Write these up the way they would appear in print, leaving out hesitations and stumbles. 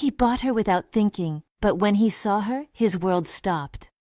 He bought her without thinking, but when he saw her, his world stopped.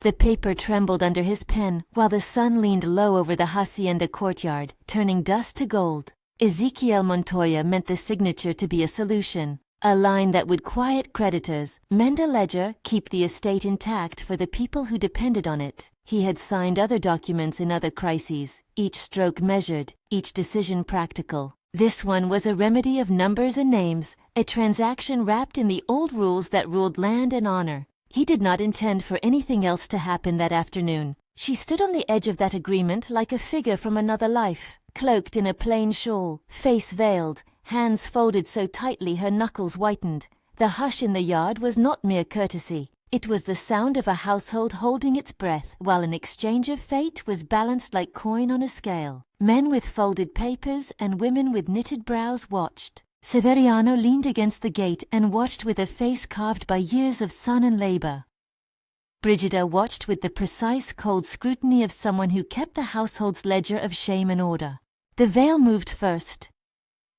The paper trembled under his pen, while the sun leaned low over the Hacienda courtyard, turning dust to gold. Ezequiel Montoya meant the signature to be a solution, a line that would quiet creditors, mend a ledger, keep the estate intact for the people who depended on it. He had signed other documents in other crises, each stroke measured, each decision practical. This one was a remedy of numbers and names, a transaction wrapped in the old rules that ruled land and honor. He did not intend for anything else to happen that afternoon. She stood on the edge of that agreement like a figure from another life, cloaked in a plain shawl, face veiled, hands folded so tightly her knuckles whitened. The hush in the yard was not mere courtesy. It was the sound of a household holding its breath while an exchange of fate was balanced like coin on a scale. Men with folded papers and women with knitted brows watched. Severiano leaned against the gate and watched with a face carved by years of sun and labor. Brigida watched with the precise, cold scrutiny of someone who kept the household's ledger of shame and order. The veil moved first.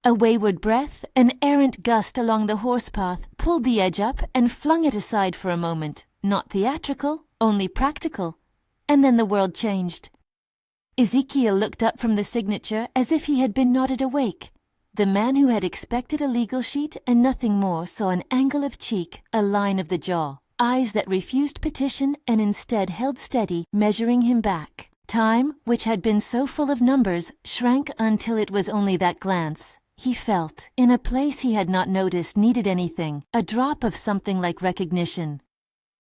A wayward breath, an errant gust along the horse path, pulled the edge up and flung it aside for a moment. Not theatrical, only practical. And then the world changed. Ezequiel looked up from the signature as if he had been nodded awake. The man who had expected a legal sheet and nothing more saw an angle of cheek, a line of the jaw, eyes that refused petition and instead held steady, measuring him back. Time, which had been so full of numbers, shrank until it was only that glance. He felt, in a place he had not noticed needed anything, a drop of something like recognition.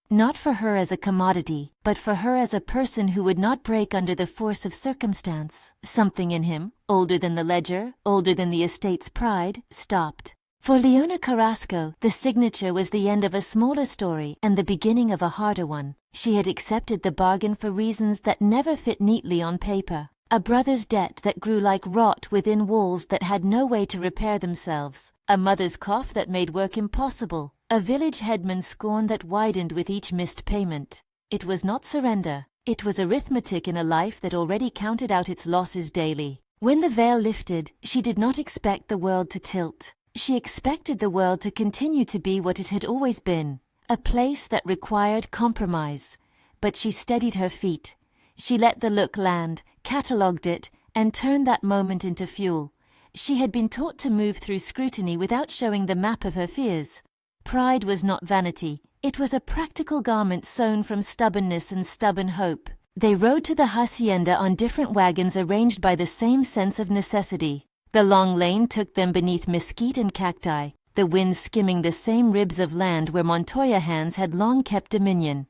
Not for her as a commodity, but for her as a person who would not break under the force of circumstance. Something in him, older than the ledger, older than the estate's pride, stopped. For Leona Carrasco, the signature was the end of a smaller story and the beginning of a harder one. She had accepted the bargain for reasons that never fit neatly on paper. A brother's debt that grew like rot within walls that had no way to repair themselves. A mother's cough that made work impossible. A village headman's scorn that widened with each missed payment. It was not surrender. It was arithmetic in a life that already counted out its losses daily. When the veil lifted, she did not expect the world to tilt. She expected the world to continue to be what it had always been, a place that required compromise. But she steadied her feet. She let the look land, catalogued it, and turned that moment into fuel. She had been taught to move through scrutiny without showing the map of her fears. Pride was not vanity. It was a practical garment sewn from stubbornness and stubborn hope. They rode to the hacienda on different wagons arranged by the same sense of necessity. The long lane took them beneath mesquite and cacti, the wind skimming the same ribs of land where Montoya hands had long kept dominion.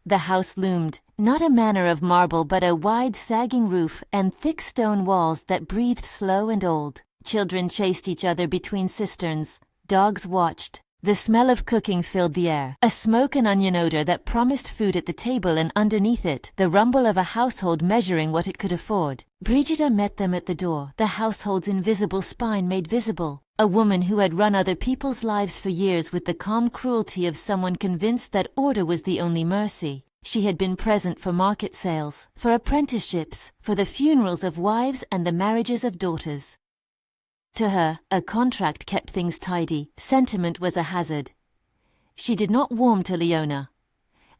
The house loomed, not a manor of marble but a wide sagging roof and thick stone walls that breathed slow and old. Children chased each other between cisterns. Dogs watched. The smell of cooking filled the air, a smoke and onion odor that promised food at the table, and underneath it, the rumble of a household measuring what it could afford. Brigida met them at the door, the household's invisible spine made visible. A woman who had run other people's lives for years with the calm cruelty of someone convinced that order was the only mercy. She had been present for market sales, for apprenticeships, for the funerals of wives and the marriages of daughters. To her, a contract kept things tidy. Sentiment was a hazard. She did not warm to Leona.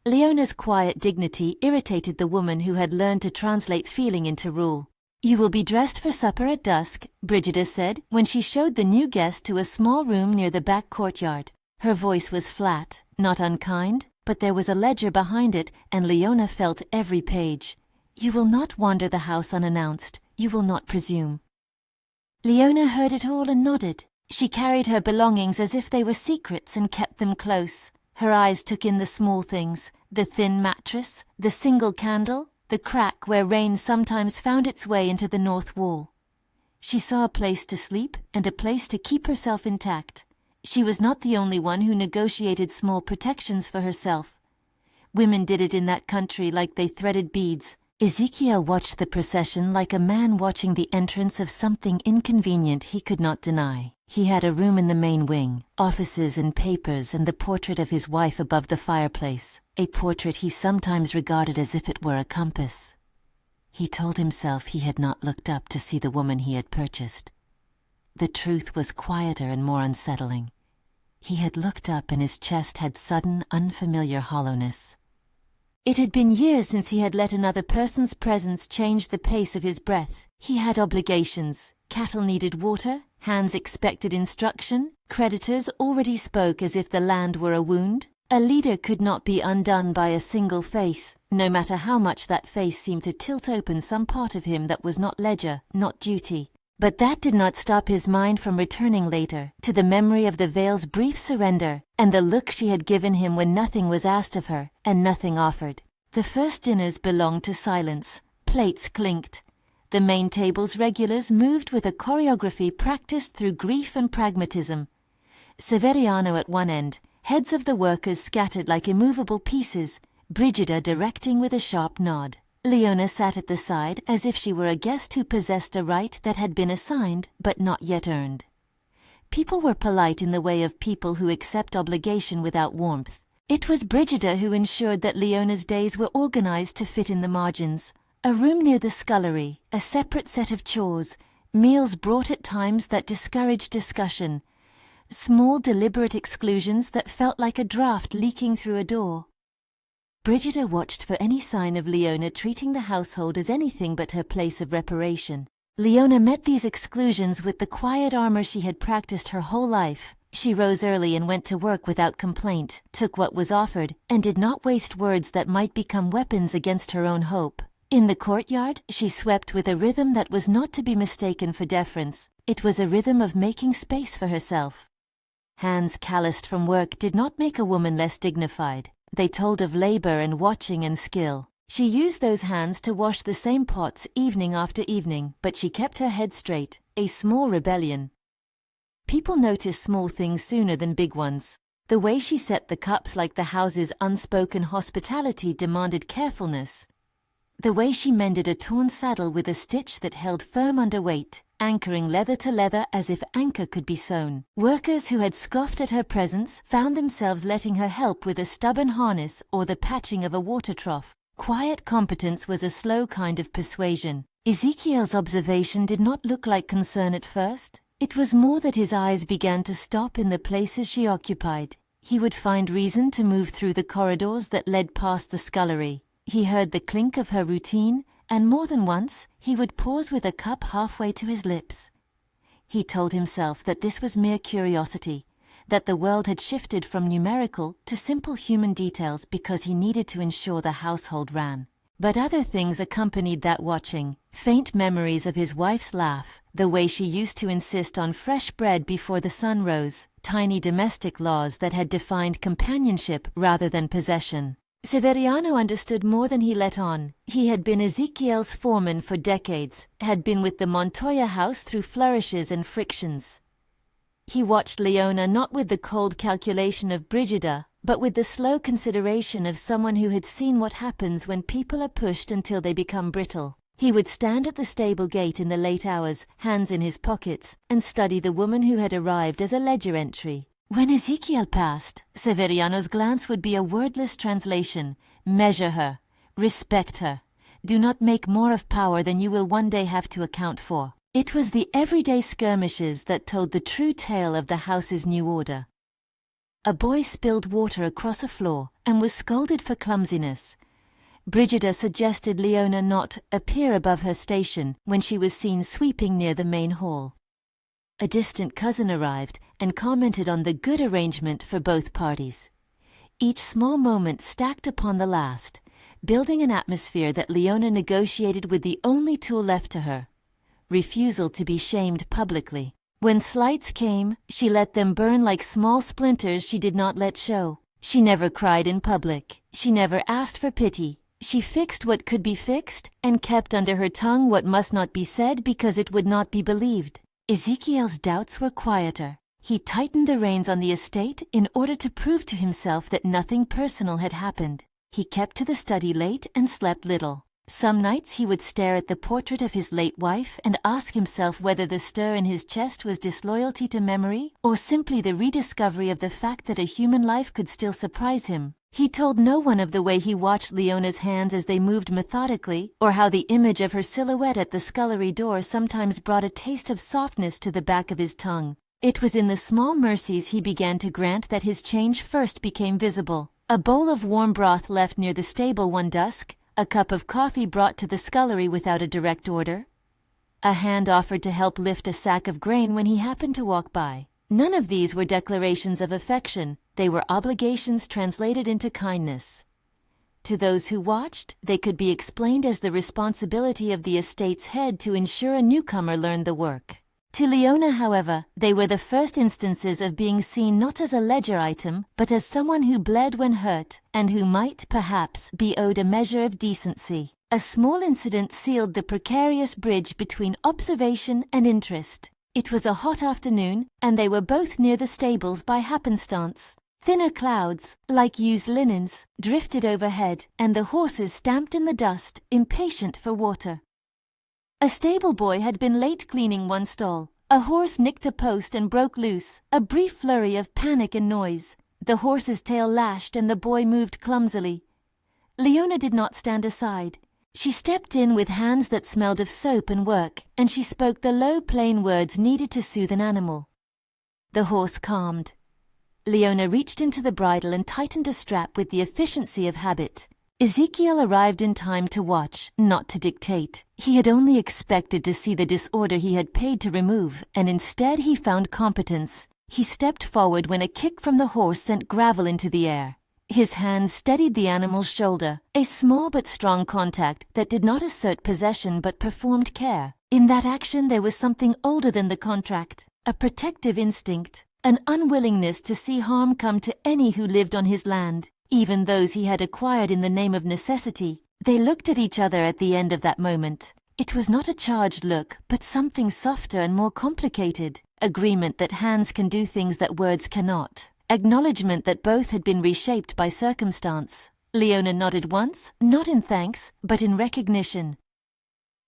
Leona's quiet dignity irritated the woman who had learned to translate feeling into rule. "You will be dressed for supper at dusk," Brigida said, when she showed the new guest to a small room near the back courtyard. Her voice was flat, not unkind, but there was a ledger behind it, and Leona felt every page. "You will not wander the house unannounced. You will not presume." Leona heard it all and nodded. She carried her belongings as if they were secrets and kept them close. Her eyes took in the small things, the thin mattress, the single candle, the crack where rain sometimes found its way into the north wall. She saw a place to sleep and a place to keep herself intact. She was not the only one who negotiated small protections for herself. Women did it in that country like they threaded beads. Ezequiel watched the procession like a man watching the entrance of something inconvenient he could not deny. He had a room in the main wing, offices and papers, and the portrait of his wife above the fireplace, a portrait he sometimes regarded as if it were a compass. He told himself he had not looked up to see the woman he had purchased. The truth was quieter and more unsettling. He had looked up and his chest had sudden, unfamiliar hollowness. It had been years since he had let another person's presence change the pace of his breath. He had obligations. Cattle needed water, hands expected instruction, creditors already spoke as if the land were a wound. A leader could not be undone by a single face, no matter how much that face seemed to tilt open some part of him that was not ledger, not duty. But that did not stop his mind from returning later to the memory of the veil's brief surrender and the look she had given him when nothing was asked of her and nothing offered. The first dinners belonged to silence. Plates clinked. The main table's regulars moved with a choreography practiced through grief and pragmatism. Severiano at one end, heads of the workers scattered like immovable pieces, Brigida directing with a sharp nod. Leona sat at the side as if she were a guest who possessed a right that had been assigned but not yet earned. People were polite in the way of people who accept obligation without warmth. It was Brigida who ensured that Leona's days were organized to fit in the margins. A room near the scullery, a separate set of chores, meals brought at times that discouraged discussion, small deliberate exclusions that felt like a draft leaking through a door. Brigida watched for any sign of Leona treating the household as anything but her place of reparation. Leona met these exclusions with the quiet armor she had practiced her whole life. She rose early and went to work without complaint, took what was offered, and did not waste words that might become weapons against her own hope. In the courtyard, she swept with a rhythm that was not to be mistaken for deference. It was a rhythm of making space for herself. Hands calloused from work did not make a woman less dignified. They told of labor and watching and skill. She used those hands to wash the same pots evening after evening, but she kept her head straight, a small rebellion. People noticed small things sooner than big ones. The way she set the cups like the house's unspoken hospitality demanded carefulness. The way she mended a torn saddle with a stitch that held firm under weight, anchoring leather to leather as if anchor could be sewn. Workers who had scoffed at her presence found themselves letting her help with a stubborn harness or the patching of a water trough. Quiet competence was a slow kind of persuasion. Ezekiel's observation did not look like concern at first. It was more that his eyes began to stop in the places she occupied. He would find reason to move through the corridors that led past the scullery. He heard the clink of her routine, and more than once he would pause with a cup halfway to his lips. He told himself that this was mere curiosity, that the world had shifted from numerical to simple human details because he needed to ensure the household ran. But other things accompanied that watching, faint memories of his wife's laugh, the way she used to insist on fresh bread before the sun rose, tiny domestic laws that had defined companionship rather than possession. Severiano understood more than he let on. He had been Ezekiel's foreman for decades, had been with the Montoya house through flourishes and frictions. He watched Leona not with the cold calculation of Brigida, but with the slow consideration of someone who had seen what happens when people are pushed until they become brittle. He would stand at the stable gate in the late hours, hands in his pockets, and study the woman who had arrived as a ledger entry. When Ezekiel passed, Severiano's glance would be a wordless translation. Measure her. Respect her. Do not make more of power than you will one day have to account for. It was the everyday skirmishes that told the true tale of the house's new order. A boy spilled water across a floor and was scolded for clumsiness. Brigida suggested Leona not appear above her station when she was seen sweeping near the main hall. A distant cousin arrived and commented on the good arrangement for both parties. Each small moment stacked upon the last, building an atmosphere that Leona negotiated with the only tool left to her: refusal to be shamed publicly. When slights came, she let them burn like small splinters she did not let show. She never cried in public. She never asked for pity. She fixed what could be fixed and kept under her tongue what must not be said because it would not be believed. Ezekiel's doubts were quieter. He tightened the reins on the estate in order to prove to himself that nothing personal had happened. He kept to the study late and slept little. Some nights he would stare at the portrait of his late wife and ask himself whether the stir in his chest was disloyalty to memory or simply the rediscovery of the fact that a human life could still surprise him. He told no one of the way he watched Leona's hands as they moved methodically, or how the image of her silhouette at the scullery door sometimes brought a taste of softness to the back of his tongue. It was in the small mercies he began to grant that his change first became visible. A bowl of warm broth left near the stable one dusk, a cup of coffee brought to the scullery without a direct order, a hand offered to help lift a sack of grain when he happened to walk by. None of these were declarations of affection, they were obligations translated into kindness. To those who watched, they could be explained as the responsibility of the estate's head to ensure a newcomer learned the work. To Leona, however, they were the first instances of being seen not as a ledger item, but as someone who bled when hurt, and who might, perhaps, be owed a measure of decency. A small incident sealed the precarious bridge between observation and interest. It was a hot afternoon, and they were both near the stables by happenstance. Thinner clouds, like used linens, drifted overhead, and the horses stamped in the dust, impatient for water. A stable boy had been late cleaning one stall. A horse nicked a post and broke loose, a brief flurry of panic and noise. The horse's tail lashed and the boy moved clumsily. Leona did not stand aside. She stepped in with hands that smelled of soap and work, and she spoke the low, plain words needed to soothe an animal. The horse calmed. Leona reached into the bridle and tightened a strap with the efficiency of habit. Ezequiel arrived in time to watch, not to dictate. He had only expected to see the disorder he had paid to remove, and instead he found competence. He stepped forward when a kick from the horse sent gravel into the air. His hand steadied the animal's shoulder, a small but strong contact that did not assert possession but performed care. In that action there was something older than the contract, a protective instinct, an unwillingness to see harm come to any who lived on his land, even those he had acquired in the name of necessity. They looked at each other at the end of that moment. It was not a charged look, but something softer and more complicated. Agreement that hands can do things that words cannot. Acknowledgement that both had been reshaped by circumstance. Leona nodded once, not in thanks, but in recognition.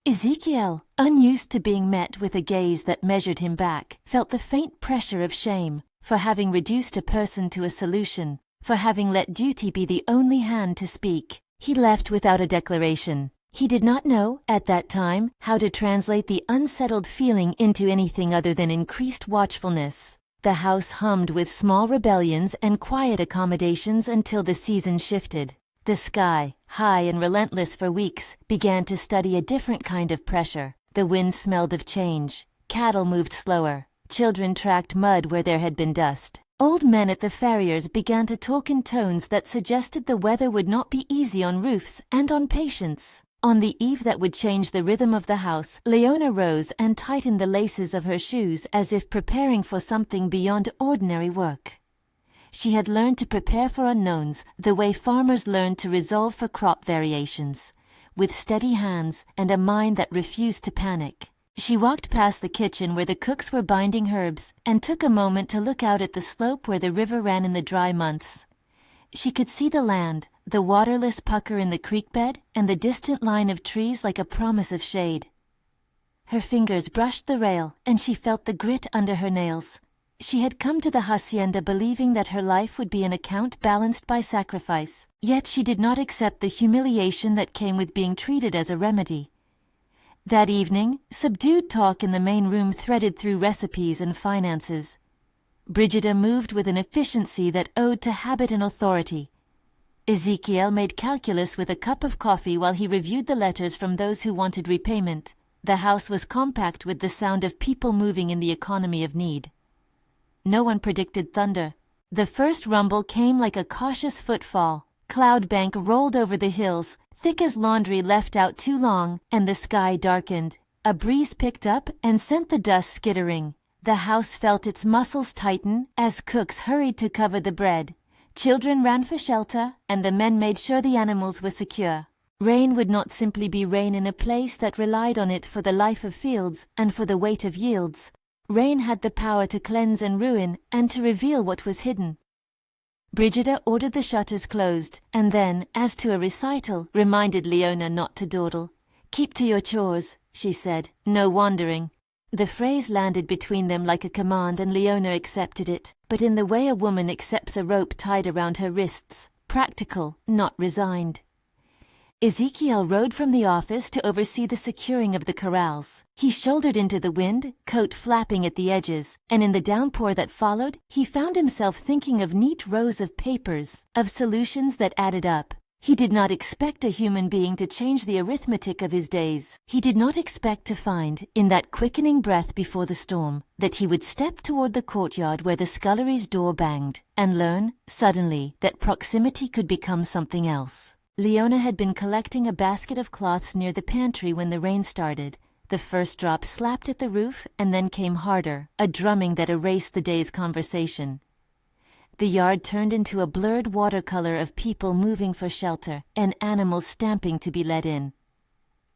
Ezequiel, unused to being met with a gaze that measured him back, felt the faint pressure of shame for having reduced a person to a solution, for having let duty be the only hand to speak. He left without a declaration. He did not know, at that time, how to translate the unsettled feeling into anything other than increased watchfulness. The house hummed with small rebellions and quiet accommodations until the season shifted. The sky, high and relentless for weeks, began to study a different kind of pressure. The wind smelled of change. Cattle moved slower. Children tracked mud where there had been dust. Old men at the farriers began to talk in tones that suggested the weather would not be easy on roofs and on patience. On the eve that would change the rhythm of the house, Leona rose and tightened the laces of her shoes as if preparing for something beyond ordinary work. She had learned to prepare for unknowns the way farmers learn to resolve for crop variations, with steady hands and a mind that refused to panic. She walked past the kitchen where the cooks were binding herbs and took a moment to look out at the slope where the river ran in the dry months. She could see the land, the waterless pucker in the creek bed, and the distant line of trees like a promise of shade. Her fingers brushed the rail, and she felt the grit under her nails. She had come to the hacienda believing that her life would be an account balanced by sacrifice, yet she did not accept the humiliation that came with being treated as a remedy. That evening, subdued talk in the main room threaded through recipes and finances. Brigida moved with an efficiency that owed to habit and authority. Ezequiel made calculus with a cup of coffee while he reviewed the letters from those who wanted repayment. The house was compact with the sound of people moving in the economy of need. No one predicted thunder. The first rumble came like a cautious footfall. Cloud bank rolled over the hills, thick as laundry left out too long, and the sky darkened. A breeze picked up and sent the dust skittering. The house felt its muscles tighten as cooks hurried to cover the bread. Children ran for shelter, and the men made sure the animals were secure. Rain would not simply be rain in a place that relied on it for the life of fields and for the weight of yields. Rain had the power to cleanse and ruin, and to reveal what was hidden. Brigida ordered the shutters closed, and then, as to a recital, reminded Leona not to dawdle. "Keep to your chores," she said. "No wandering." The phrase landed between them like a command, and Leona accepted it, but in the way a woman accepts a rope tied around her wrists, practical, not resigned. Ezequiel rode from the office to oversee the securing of the corrals. He shouldered into the wind, coat flapping at the edges, and in the downpour that followed, he found himself thinking of neat rows of papers, of solutions that added up. He did not expect a human being to change the arithmetic of his days. He did not expect to find, in that quickening breath before the storm, that he would step toward the courtyard where the scullery's door banged, and learn, suddenly, that proximity could become something else. Leona had been collecting a basket of cloths near the pantry when the rain started. The first drop slapped at the roof and then came harder, a drumming that erased the day's conversation. The yard turned into a blurred watercolor of people moving for shelter and animals stamping to be let in.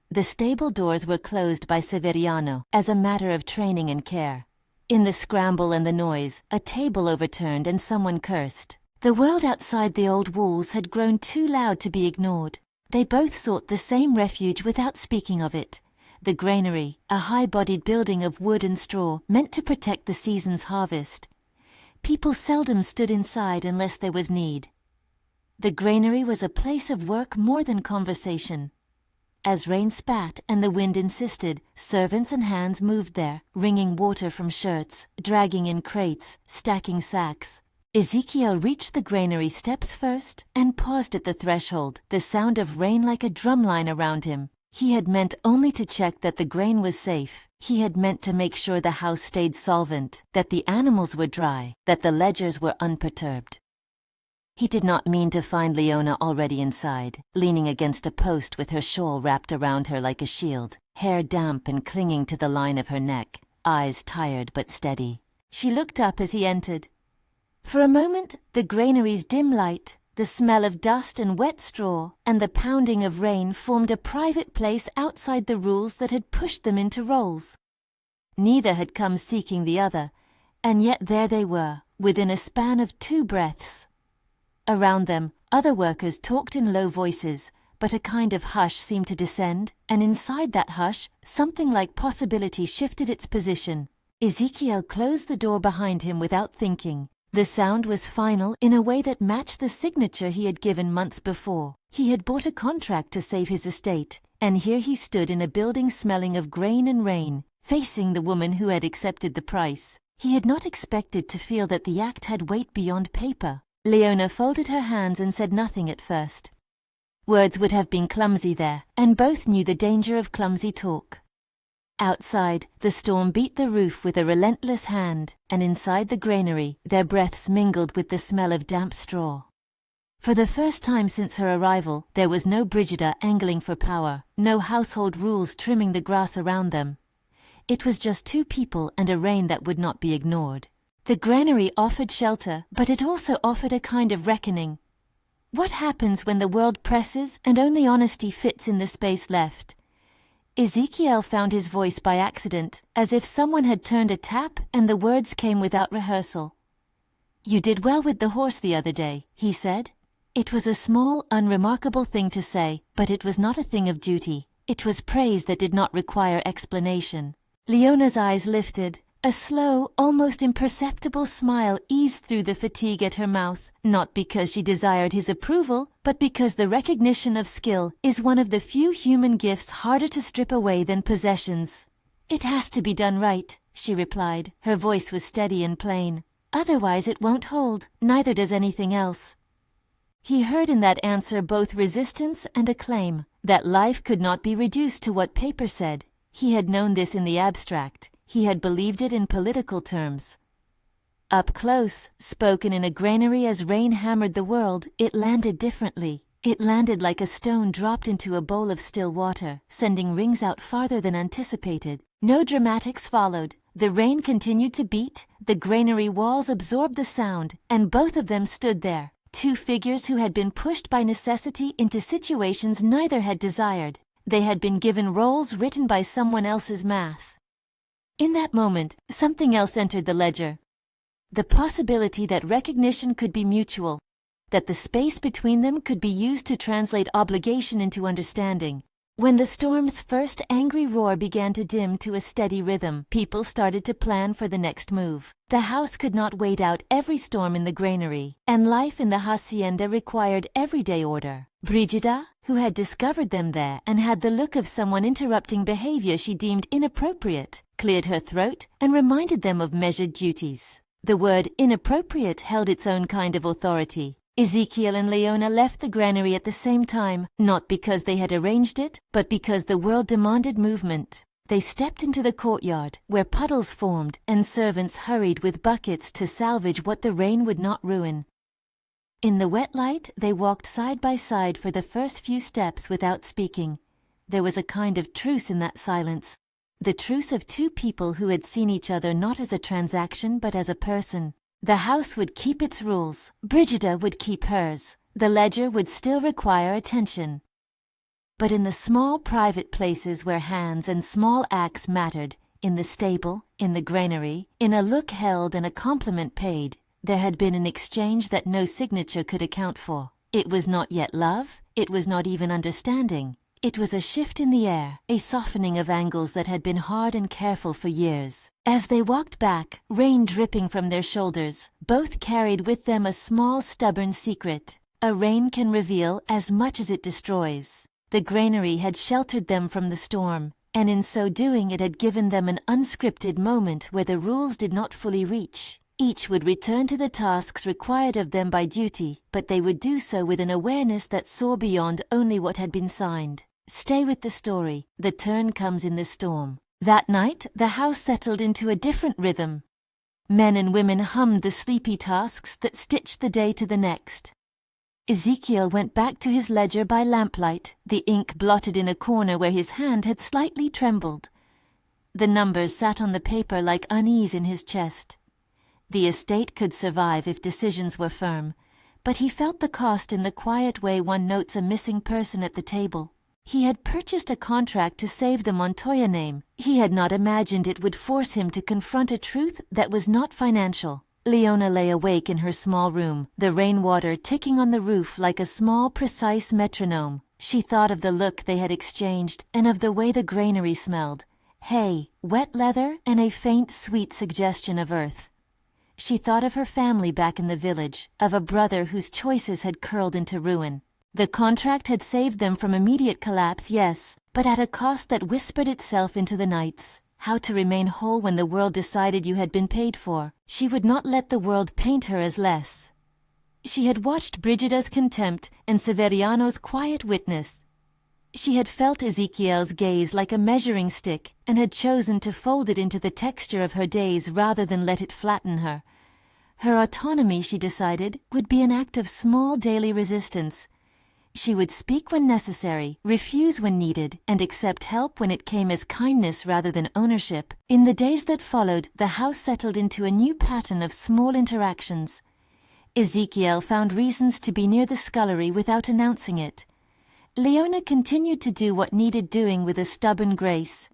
The stable doors were closed by Severiano as a matter of training and care. In the scramble and the noise, a table overturned and someone cursed. The world outside the old walls had grown too loud to be ignored. They both sought the same refuge without speaking of it. The granary, a high-bodied building of wood and straw, meant to protect the season's harvest. People seldom stood inside unless there was need. The granary was a place of work more than conversation. As rain spat and the wind insisted, servants and hands moved there, wringing water from shirts, dragging in crates, stacking sacks. Ezequiel reached the granary steps first and paused at the threshold, the sound of rain like a drumline around him. He had meant only to check that the grain was safe. He had meant to make sure the house stayed solvent, that the animals were dry, that the ledgers were unperturbed. He did not mean to find Leona already inside, leaning against a post with her shawl wrapped around her like a shield, hair damp and clinging to the line of her neck, eyes tired but steady. She looked up as he entered. For a moment, the granary's dim light, the smell of dust and wet straw, and the pounding of rain formed a private place outside the rules that had pushed them into roles. Neither had come seeking the other, and yet there they were, within a span of 2 breaths. Around them, other workers talked in low voices, but a kind of hush seemed to descend, and inside that hush, something like possibility shifted its position. Ezequiel closed the door behind him without thinking. The sound was final in a way that matched the signature he had given months before. He had bought a contract to save his estate, and here he stood in a building smelling of grain and rain, facing the woman who had accepted the price. He had not expected to feel that the act had weight beyond paper. Leona folded her hands and said nothing at first. Words would have been clumsy there, and both knew the danger of clumsy talk. Outside, the storm beat the roof with a relentless hand, and inside the granary, their breaths mingled with the smell of damp straw. For the first time since her arrival, there was no Brigida angling for power, no household rules trimming the grass around them. It was just 2 people and a rain that would not be ignored. The granary offered shelter, but it also offered a kind of reckoning. What happens when the world presses and only honesty fits in the space left? Ezequiel found his voice by accident, as if someone had turned a tap and the words came without rehearsal. "You did well with the horse the other day," he said. It was a small, unremarkable thing to say, but it was not a thing of duty. It was praise that did not require explanation. Leona's eyes lifted. A slow, almost imperceptible smile eased through the fatigue at her mouth, not because she desired his approval, but because the recognition of skill is one of the few human gifts harder to strip away than possessions. "It has to be done right," she replied. Her voice was steady and plain. "Otherwise it won't hold, neither does anything else." He heard in that answer both resistance and acclaim, that life could not be reduced to what paper said. He had known this in the abstract. He had believed it in political terms. Up close, spoken in a granary as rain hammered the world, it landed differently. It landed like a stone dropped into a bowl of still water, sending rings out farther than anticipated. No dramatics followed. The rain continued to beat, the granary walls absorbed the sound, and both of them stood there, 2 figures who had been pushed by necessity into situations neither had desired. They had been given roles written by someone else's math. In that moment, something else entered the ledger. The possibility that recognition could be mutual, that the space between them could be used to translate obligation into understanding. When the storm's first angry roar began to dim to a steady rhythm, people started to plan for the next move. The house could not wait out every storm in the granary, and life in the hacienda required everyday order. Brigida, who had discovered them there and had the look of someone interrupting behavior she deemed inappropriate, cleared her throat and reminded them of measured duties. The word inappropriate held its own kind of authority. Ezekiel and Leona left the granary at the same time, not because they had arranged it, but because the world demanded movement. They stepped into the courtyard, where puddles formed, and servants hurried with buckets to salvage what the rain would not ruin. In the wet light, they walked side by side for the first few steps without speaking. There was a kind of truce in that silence. The truce of two people who had seen each other not as a transaction but as a person. The house would keep its rules. Brigida would keep hers. The ledger would still require attention. But in the small private places where hands and small acts mattered, in the stable, in the granary, in a look held and a compliment paid, there had been an exchange that no signature could account for. It was not yet love, it was not even understanding. It was a shift in the air, a softening of angles that had been hard and careful for years. As they walked back, rain dripping from their shoulders, both carried with them a small stubborn secret. A rain can reveal as much as it destroys. The granary had sheltered them from the storm, and in so doing it had given them an unscripted moment where the rules did not fully reach. Each would return to the tasks required of them by duty, but they would do so with an awareness that saw beyond only what had been signed. Stay with the story. The turn comes in the storm. That night, the house settled into a different rhythm. Men and women hummed the sleepy tasks that stitched the day to the next. Ezekiel went back to his ledger by lamplight, the ink blotted in a corner where his hand had slightly trembled. The numbers sat on the paper like unease in his chest. The estate could survive if decisions were firm, but he felt the cost in the quiet way one notes a missing person at the table. He had purchased a contract to save the Montoya name. He had not imagined it would force him to confront a truth that was not financial. Leona lay awake in her small room, the rainwater ticking on the roof like a small, precise metronome. She thought of the look they had exchanged and of the way the granary smelled. Hay, wet leather, and a faint, sweet suggestion of earth. She thought of her family back in the village, of a brother whose choices had curled into ruin. The contract had saved them from immediate collapse, yes, but at a cost that whispered itself into the nights. How to remain whole when the world decided you had been paid for. She would not let the world paint her as less. She had watched Brigida's contempt and Severiano's quiet witness. She had felt Ezekiel's gaze like a measuring stick and had chosen to fold it into the texture of her days rather than let it flatten her. Her autonomy, she decided, would be an act of small daily resistance. She would speak when necessary, refuse when needed, and accept help when it came as kindness rather than ownership. In the days that followed, the house settled into a new pattern of small interactions. Ezekiel found reasons to be near the scullery without announcing it. Leona continued to do what needed doing with a stubborn grace.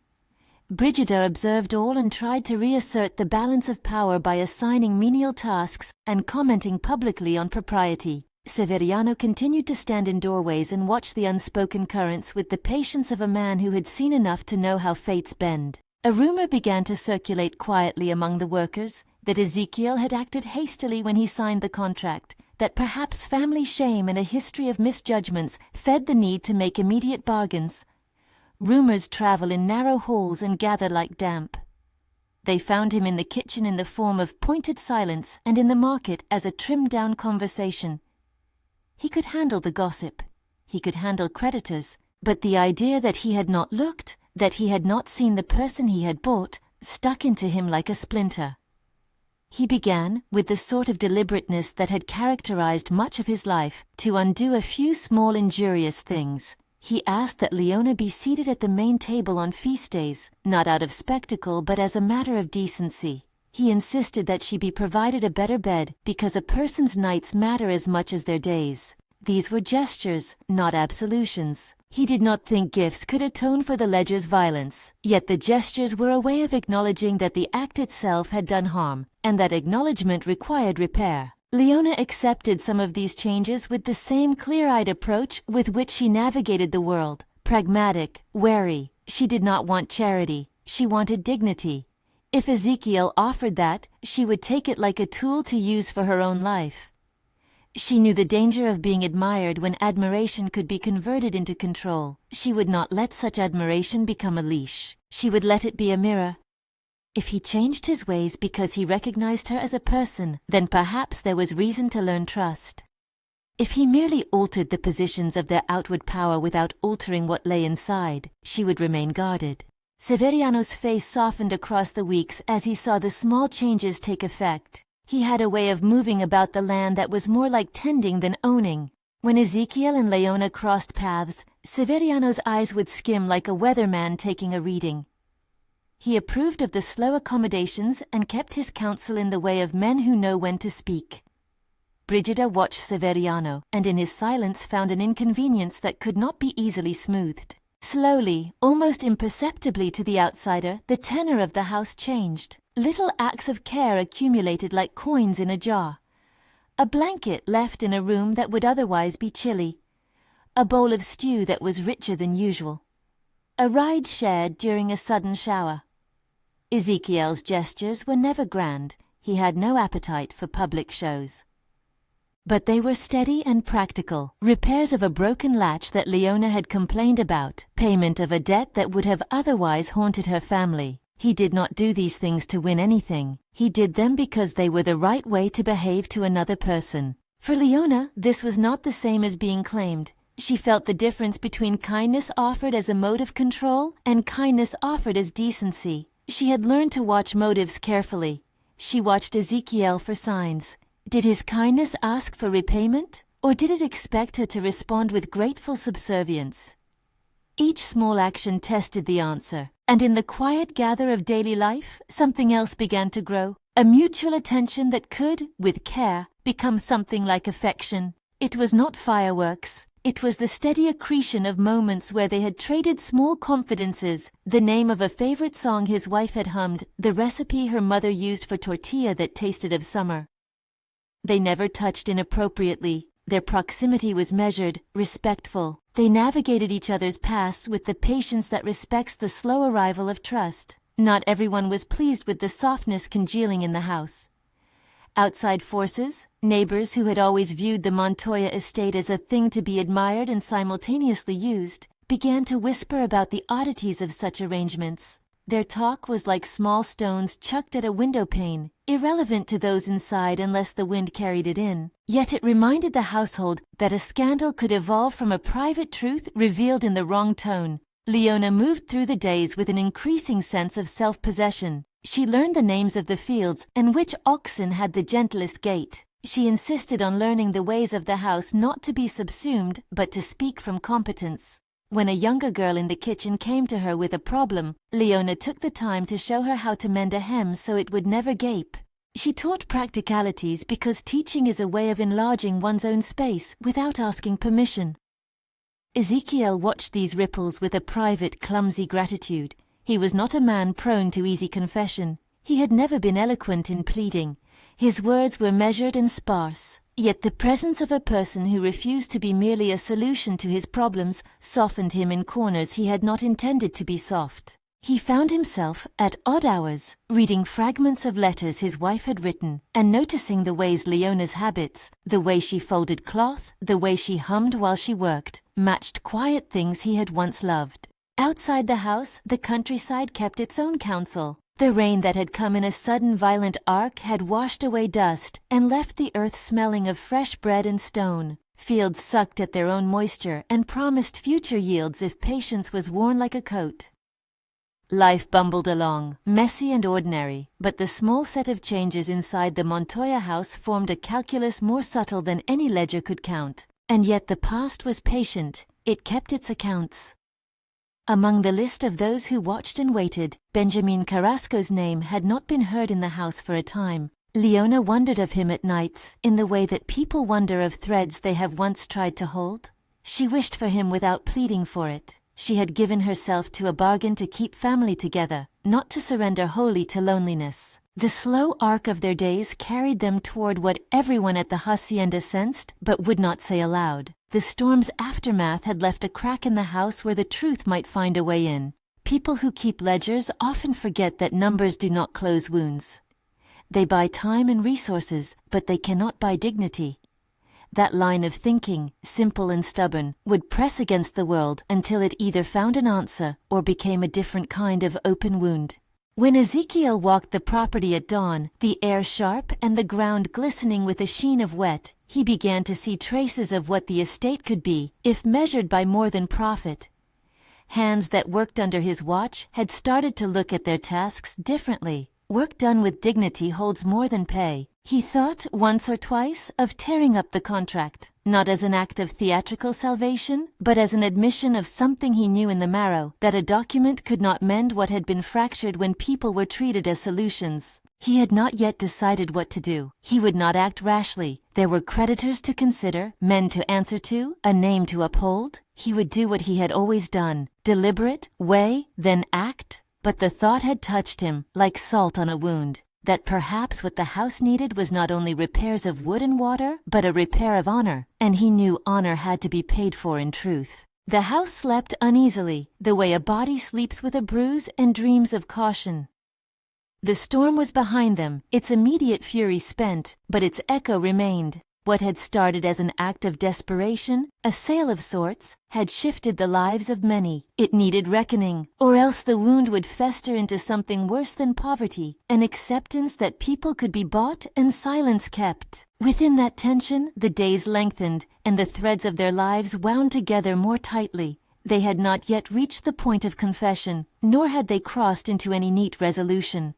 Brigida observed all and tried to reassert the balance of power by assigning menial tasks and commenting publicly on propriety. Severiano continued to stand in doorways and watch the unspoken currents with the patience of a man who had seen enough to know how fates bend. A rumor began to circulate quietly among the workers that Ezekiel had acted hastily when he signed the contract, that perhaps family shame and a history of misjudgments fed the need to make immediate bargains. Rumors travel in narrow halls and gather like damp. They found him in the kitchen in the form of pointed silence and in the market as a trimmed-down conversation. He could handle the gossip. He could handle creditors. But the idea that he had not looked, that he had not seen the person he had bought, stuck into him like a splinter. He began, with the sort of deliberateness that had characterized much of his life, to undo a few small injurious things. He asked that Leona be seated at the main table on feast days, not out of spectacle but as a matter of decency. He insisted that she be provided a better bed, because a person's nights matter as much as their days. These were gestures, not absolutions. He did not think gifts could atone for the ledger's violence, yet the gestures were a way of acknowledging that the act itself had done harm, and that acknowledgement required repair. Leona accepted some of these changes with the same clear-eyed approach with which she navigated the world. Pragmatic, wary. She did not want charity. She wanted dignity. If Ezekiel offered that, she would take it like a tool to use for her own life. She knew the danger of being admired when admiration could be converted into control. She would not let such admiration become a leash. She would let it be a mirror. If he changed his ways because he recognized her as a person, then perhaps there was reason to learn trust. If he merely altered the positions of their outward power without altering what lay inside, she would remain guarded. Severiano's face softened across the weeks as he saw the small changes take effect. He had a way of moving about the land that was more like tending than owning. When Ezequiel and Leona crossed paths, Severiano's eyes would skim like a weatherman taking a reading. He approved of the slow accommodations and kept his counsel in the way of men who know when to speak. Brigida watched Severiano, and in his silence found an inconvenience that could not be easily smoothed. Slowly, almost imperceptibly to the outsider, the tenor of the house changed. Little acts of care accumulated like coins in a jar. A blanket left in a room that would otherwise be chilly. A bowl of stew that was richer than usual. A ride shared during a sudden shower. Ezekiel's gestures were never grand. He had no appetite for public shows. But they were steady and practical. Repairs of a broken latch that Leona had complained about. Payment of a debt that would have otherwise haunted her family. He did not do these things to win anything. He did them because they were the right way to behave to another person. For Leona, this was not the same as being claimed. She felt the difference between kindness offered as a mode of control and kindness offered as decency. She had learned to watch motives carefully. She watched Ezequiel for signs. Did his kindness ask for repayment, or did it expect her to respond with grateful subservience? Each small action tested the answer, and in the quiet gather of daily life, something else began to grow. A mutual attention that could, with care, become something like affection. It was not fireworks. It was the steady accretion of moments where they had traded small confidences, the name of a favorite song his wife had hummed, the recipe her mother used for tortilla that tasted of summer. They never touched inappropriately. Their proximity was measured, respectful. They navigated each other's paths with the patience that respects the slow arrival of trust. Not everyone was pleased with the softness congealing in the house. Outside forces, neighbors who had always viewed the Montoya estate as a thing to be admired and simultaneously used, began to whisper about the oddities of such arrangements. Their talk was like small stones chucked at a window pane, irrelevant to those inside unless the wind carried it in. Yet it reminded the household that a scandal could evolve from a private truth revealed in the wrong tone. Leona moved through the days with an increasing sense of self-possession. She learned the names of the fields and which oxen had the gentlest gait. She insisted on learning the ways of the house, not to be subsumed, but to speak from competence. When a younger girl in the kitchen came to her with a problem, Leona took the time to show her how to mend a hem so it would never gape. She taught practicalities because teaching is a way of enlarging one's own space without asking permission. Ezequiel watched these ripples with a private, clumsy gratitude. He was not a man prone to easy confession. He had never been eloquent in pleading. His words were measured and sparse. Yet the presence of a person who refused to be merely a solution to his problems softened him in corners he had not intended to be soft. He found himself, at odd hours, reading fragments of letters his wife had written, and noticing the ways Leona's habits, the way she folded cloth, the way she hummed while she worked, matched quiet things he had once loved. Outside the house, the countryside kept its own counsel. The rain that had come in a sudden violent arc had washed away dust and left the earth smelling of fresh bread and stone. Fields sucked at their own moisture and promised future yields if patience was worn like a coat. Life bumbled along, messy and ordinary, but the small set of changes inside the Montoya house formed a calculus more subtle than any ledger could count. And yet the past was patient. It kept its accounts. Among the list of those who watched and waited, Benjamin Carrasco's name had not been heard in the house for a time. Leona wondered of him at nights, in the way that people wonder of threads they have once tried to hold. She wished for him without pleading for it. She had given herself to a bargain to keep family together, not to surrender wholly to loneliness. The slow arc of their days carried them toward what everyone at the Hacienda sensed, but would not say aloud. The storm's aftermath had left a crack in the house where the truth might find a way in. People who keep ledgers often forget that numbers do not close wounds. They buy time and resources, but they cannot buy dignity. that line of thinking, simple and stubborn, would press against the world until it either found an answer or became a different kind of open wound. When Ezekiel walked the property at dawn, the air sharp and the ground glistening with a sheen of wet, he began to see traces of what the estate could be, if measured by more than profit. Hands that worked under his watch had started to look at their tasks differently. Work done with dignity holds more than pay. He thought once or twice of tearing up the contract, not as an act of theatrical salvation, but as an admission of something he knew in the marrow, that a document could not mend what had been fractured when people were treated as solutions. He had not yet decided what to do. He would not act rashly. There were creditors to consider, men to answer to, a name to uphold. He would do what he had always done, deliberate, weigh, then act. But the thought had touched him, like salt on a wound, that perhaps what the house needed was not only repairs of wood and water, but a repair of honor, and he knew honor had to be paid for in truth. The house slept uneasily, the way a body sleeps with a bruise and dreams of caution. The storm was behind them, its immediate fury spent, but its echo remained. What had started as an act of desperation, a sale of sorts, had shifted the lives of many. It needed reckoning, or else the wound would fester into something worse than poverty, an acceptance that people could be bought and silence kept. Within that tension, the days lengthened, and the threads of their lives wound together more tightly. They had not yet reached the point of confession, nor had they crossed into any neat resolution.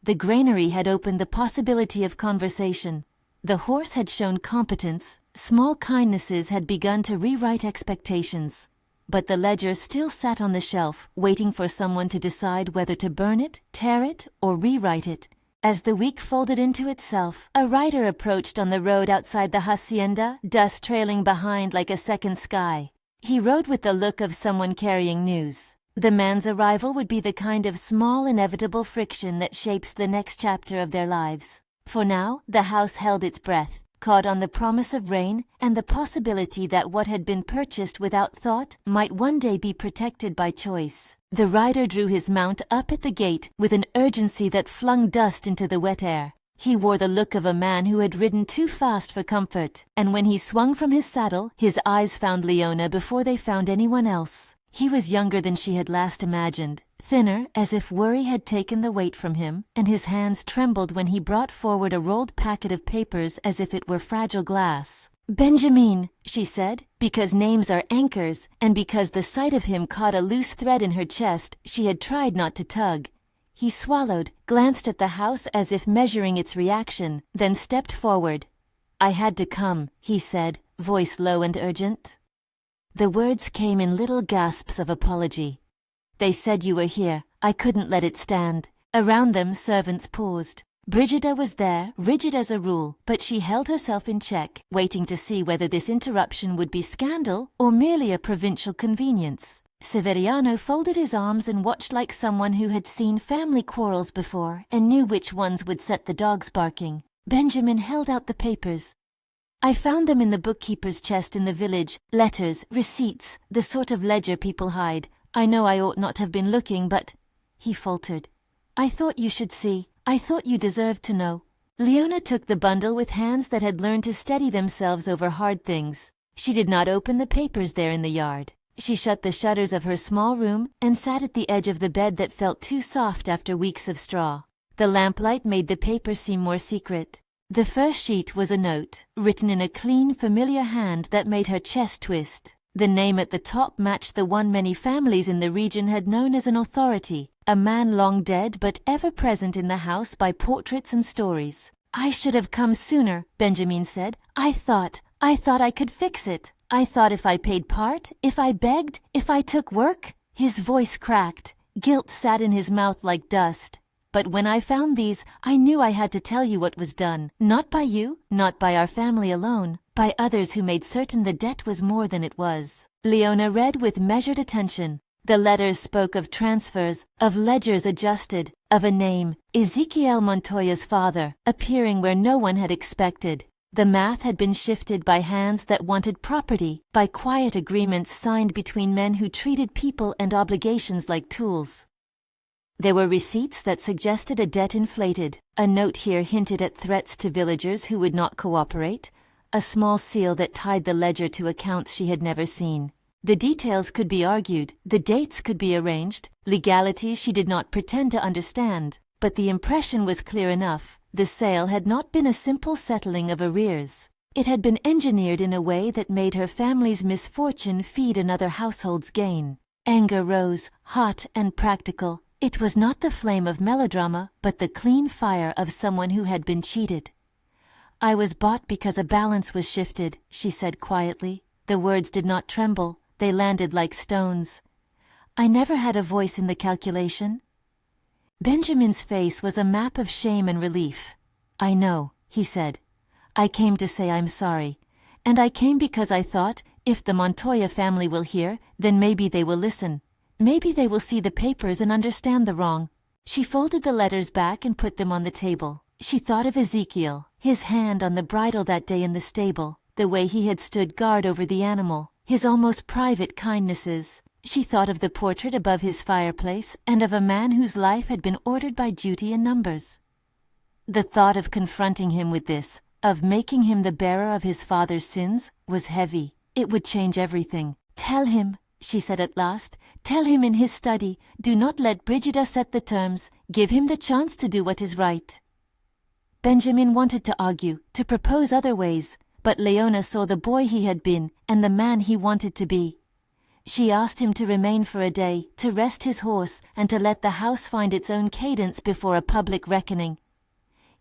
The granary had opened the possibility of conversation. The horse had shown competence, small kindnesses had begun to rewrite expectations. But the ledger still sat on the shelf, waiting for someone to decide whether to burn it, tear it, or rewrite it. As the week folded into itself, a rider approached on the road outside the hacienda, dust trailing behind like a second sky. He rode with the look of someone carrying news. The man's arrival would be the kind of small inevitable friction that shapes the next chapter of their lives. For now, the house held its breath, caught on the promise of rain and the possibility that what had been purchased without thought might one day be protected by choice. The rider drew his mount up at the gate with an urgency that flung dust into the wet air. He wore the look of a man who had ridden too fast for comfort, and when he swung from his saddle, his eyes found Leona before they found anyone else. He was younger than she had last imagined, thinner, as if worry had taken the weight from him, and his hands trembled when he brought forward a rolled packet of papers as if it were fragile glass. "Benjamin," she said, because names are anchors, and because the sight of him caught a loose thread in her chest she had tried not to tug. He swallowed, glanced at the house as if measuring its reaction, then stepped forward. "I had to come," he said, voice low and urgent. The words came in little gasps of apology. "They said you were here. I couldn't let it stand." Around them servants paused. Brigida was there, rigid as a rule, but she held herself in check, waiting to see whether this interruption would be scandal or merely a provincial convenience. Severiano folded his arms and watched like someone who had seen family quarrels before and knew which ones would set the dogs barking. Benjamin held out the papers. "I found them in the bookkeeper's chest in the village, letters, receipts, the sort of ledger people hide. I know I ought not have been looking, but—" he faltered. "I thought you should see. I thought you deserved to know." Leona took the bundle with hands that had learned to steady themselves over hard things. She did not open the papers there in the yard. She shut the shutters of her small room and sat at the edge of the bed that felt too soft after weeks of straw. The lamplight made the paper seem more secret. The first sheet was a note, written in a clean, familiar hand that made her chest twist. The name at the top matched the one many families in the region had known as an authority, a man long dead but ever present in the house by portraits and stories. "I should have come sooner," Benjamin said. I thought I could fix it. I thought if I paid part, if I begged, if I took work." His voice cracked. Guilt sat in his mouth like dust. "But when I found these, I knew I had to tell you what was done. Not by you, not by our family alone, by others who made certain the debt was more than it was." Leona read with measured attention. The letters spoke of transfers, of ledgers adjusted, of a name, Ezequiel Montoya's father, appearing where no one had expected. The math had been shifted by hands that wanted property, by quiet agreements signed between men who treated people and obligations like tools. There were receipts that suggested a debt inflated. A note here hinted at threats to villagers who would not cooperate. a small seal that tied the ledger to accounts she had never seen. The details could be argued, the dates could be arranged, legalities she did not pretend to understand, but the impression was clear enough. The sale had not been a simple settling of arrears. It had been engineered in a way that made her family's misfortune feed another household's gain. Anger rose, hot and practical. It was not the flame of melodrama, but the clean fire of someone who had been cheated. "I was bought because a balance was shifted," she said quietly. The words did not tremble, they landed like stones. "I never had a voice in the calculation." Benjamin's face was a map of shame and relief. "I know," he said. "I came to say I'm sorry. And I came because I thought, if the Montoya family will hear, then maybe they will listen. Maybe they will see the papers and understand the wrong." She folded the letters back and put them on the table. She thought of Ezekiel, his hand on the bridle that day in the stable, the way he had stood guard over the animal, his almost private kindnesses. She thought of the portrait above his fireplace and of a man whose life had been ordered by duty and numbers. The thought of confronting him with this, of making him the bearer of his father's sins, was heavy. It would change everything. "Tell him," she said at last, "tell him in his study, do not let Brigida set the terms, give him the chance to do what is right." Benjamin wanted to argue, to propose other ways, but Leona saw the boy he had been and the man he wanted to be. She asked him to remain for a day, to rest his horse, and to let the house find its own cadence before a public reckoning.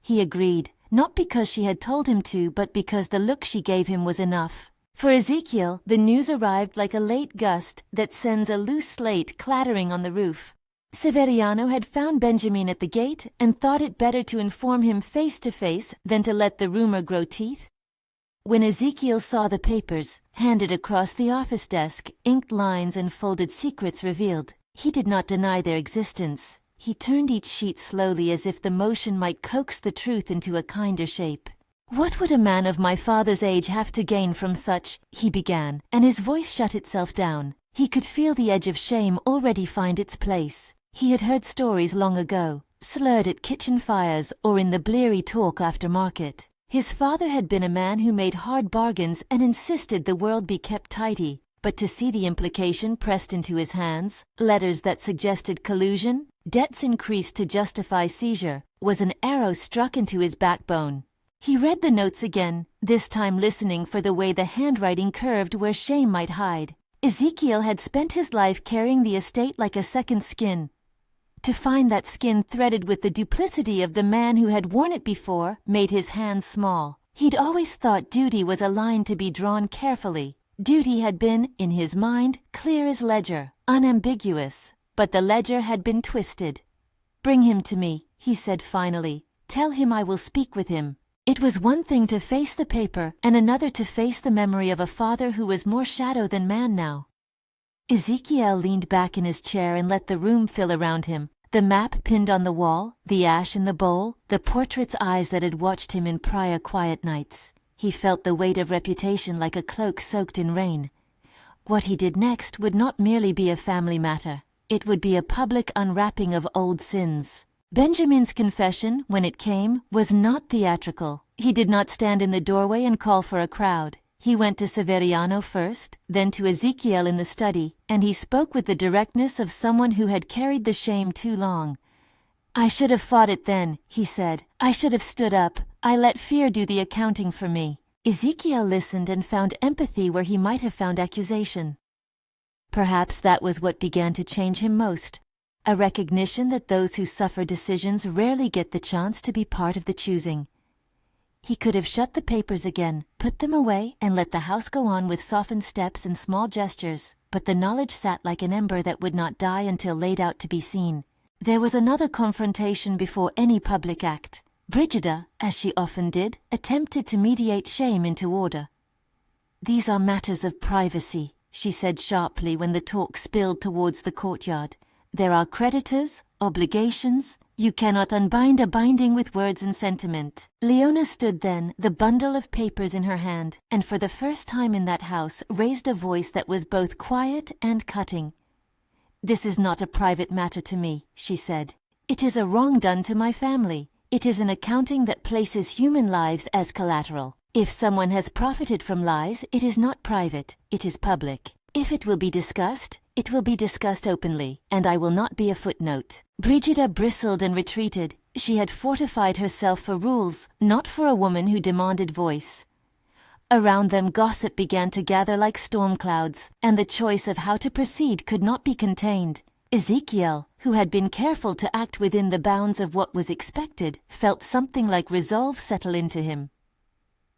He agreed, not because she had told him to, but because the look she gave him was enough. For Ezekiel, the news arrived like a late gust that sends a loose slate clattering on the roof. Severiano had found Benjamin at the gate and thought it better to inform him face to face than to let the rumor grow teeth. When Ezekiel saw the papers, handed across the office desk, inked lines and folded secrets revealed, he did not deny their existence. He turned each sheet slowly as if the motion might coax the truth into a kinder shape. "What would a man of my father's age have to gain from such?" he began, and his voice shut itself down. He could feel the edge of shame already find its place. He had heard stories long ago, slurred at kitchen fires or in the bleary talk after market. His father had been a man who made hard bargains and insisted the world be kept tidy, but to see the implication pressed into his hands, letters that suggested collusion, debts increased to justify seizure, was an arrow struck into his backbone. He read the notes again, this time listening for the way the handwriting curved where shame might hide. Ezekiel had spent his life carrying the estate like a second skin. To find that skin threaded with the duplicity of the man who had worn it before made his hands small. He'd always thought duty was a line to be drawn carefully. Duty had been, in his mind, clear as ledger, unambiguous, but the ledger had been twisted. "Bring him to me," he said finally. "Tell him I will speak with him." It was one thing to face the paper and another to face the memory of a father who was more shadow than man now. Ezekiel leaned back in his chair and let the room fill around him. The map pinned on the wall, the ash in the bowl, the portrait's eyes that had watched him in prior quiet nights. He felt the weight of reputation like a cloak soaked in rain. What he did next would not merely be a family matter. It would be a public unwrapping of old sins. Benjamin's confession, when it came, was not theatrical. He did not stand in the doorway and call for a crowd. He went to Severiano first, then to Ezekiel in the study, and he spoke with the directness of someone who had carried the shame too long. "I should have fought it then," he said. "I should have stood up. I let fear do the accounting for me." Ezekiel listened and found empathy where he might have found accusation. Perhaps that was what began to change him most. A recognition that those who suffer decisions rarely get the chance to be part of the choosing. He could have shut the papers again, put them away, and let the house go on with softened steps and small gestures, but the knowledge sat like an ember that would not die until laid out to be seen. There was another confrontation before any public act. Brigida, as she often did, attempted to mediate shame into order. "These are matters of privacy," she said sharply when the talk spilled towards the courtyard. "There are creditors, obligations. You cannot unbind a binding with words and sentiment." Leona stood then, the bundle of papers in her hand, and for the first time in that house raised a voice that was both quiet and cutting. "This is not a private matter to me," she said. "It is a wrong done to my family. It is an accounting that places human lives as collateral. If someone has profited from lies, it is not private, it is public. If it will be discussed, it will be discussed openly, and I will not be a footnote. Brigida bristled and retreated. She had fortified herself for rules, not for a woman who demanded voice. Around them gossip began to gather like storm clouds, and the choice of how to proceed could not be contained. Ezekiel, who had been careful to act within the bounds of what was expected, felt something like resolve settle into him.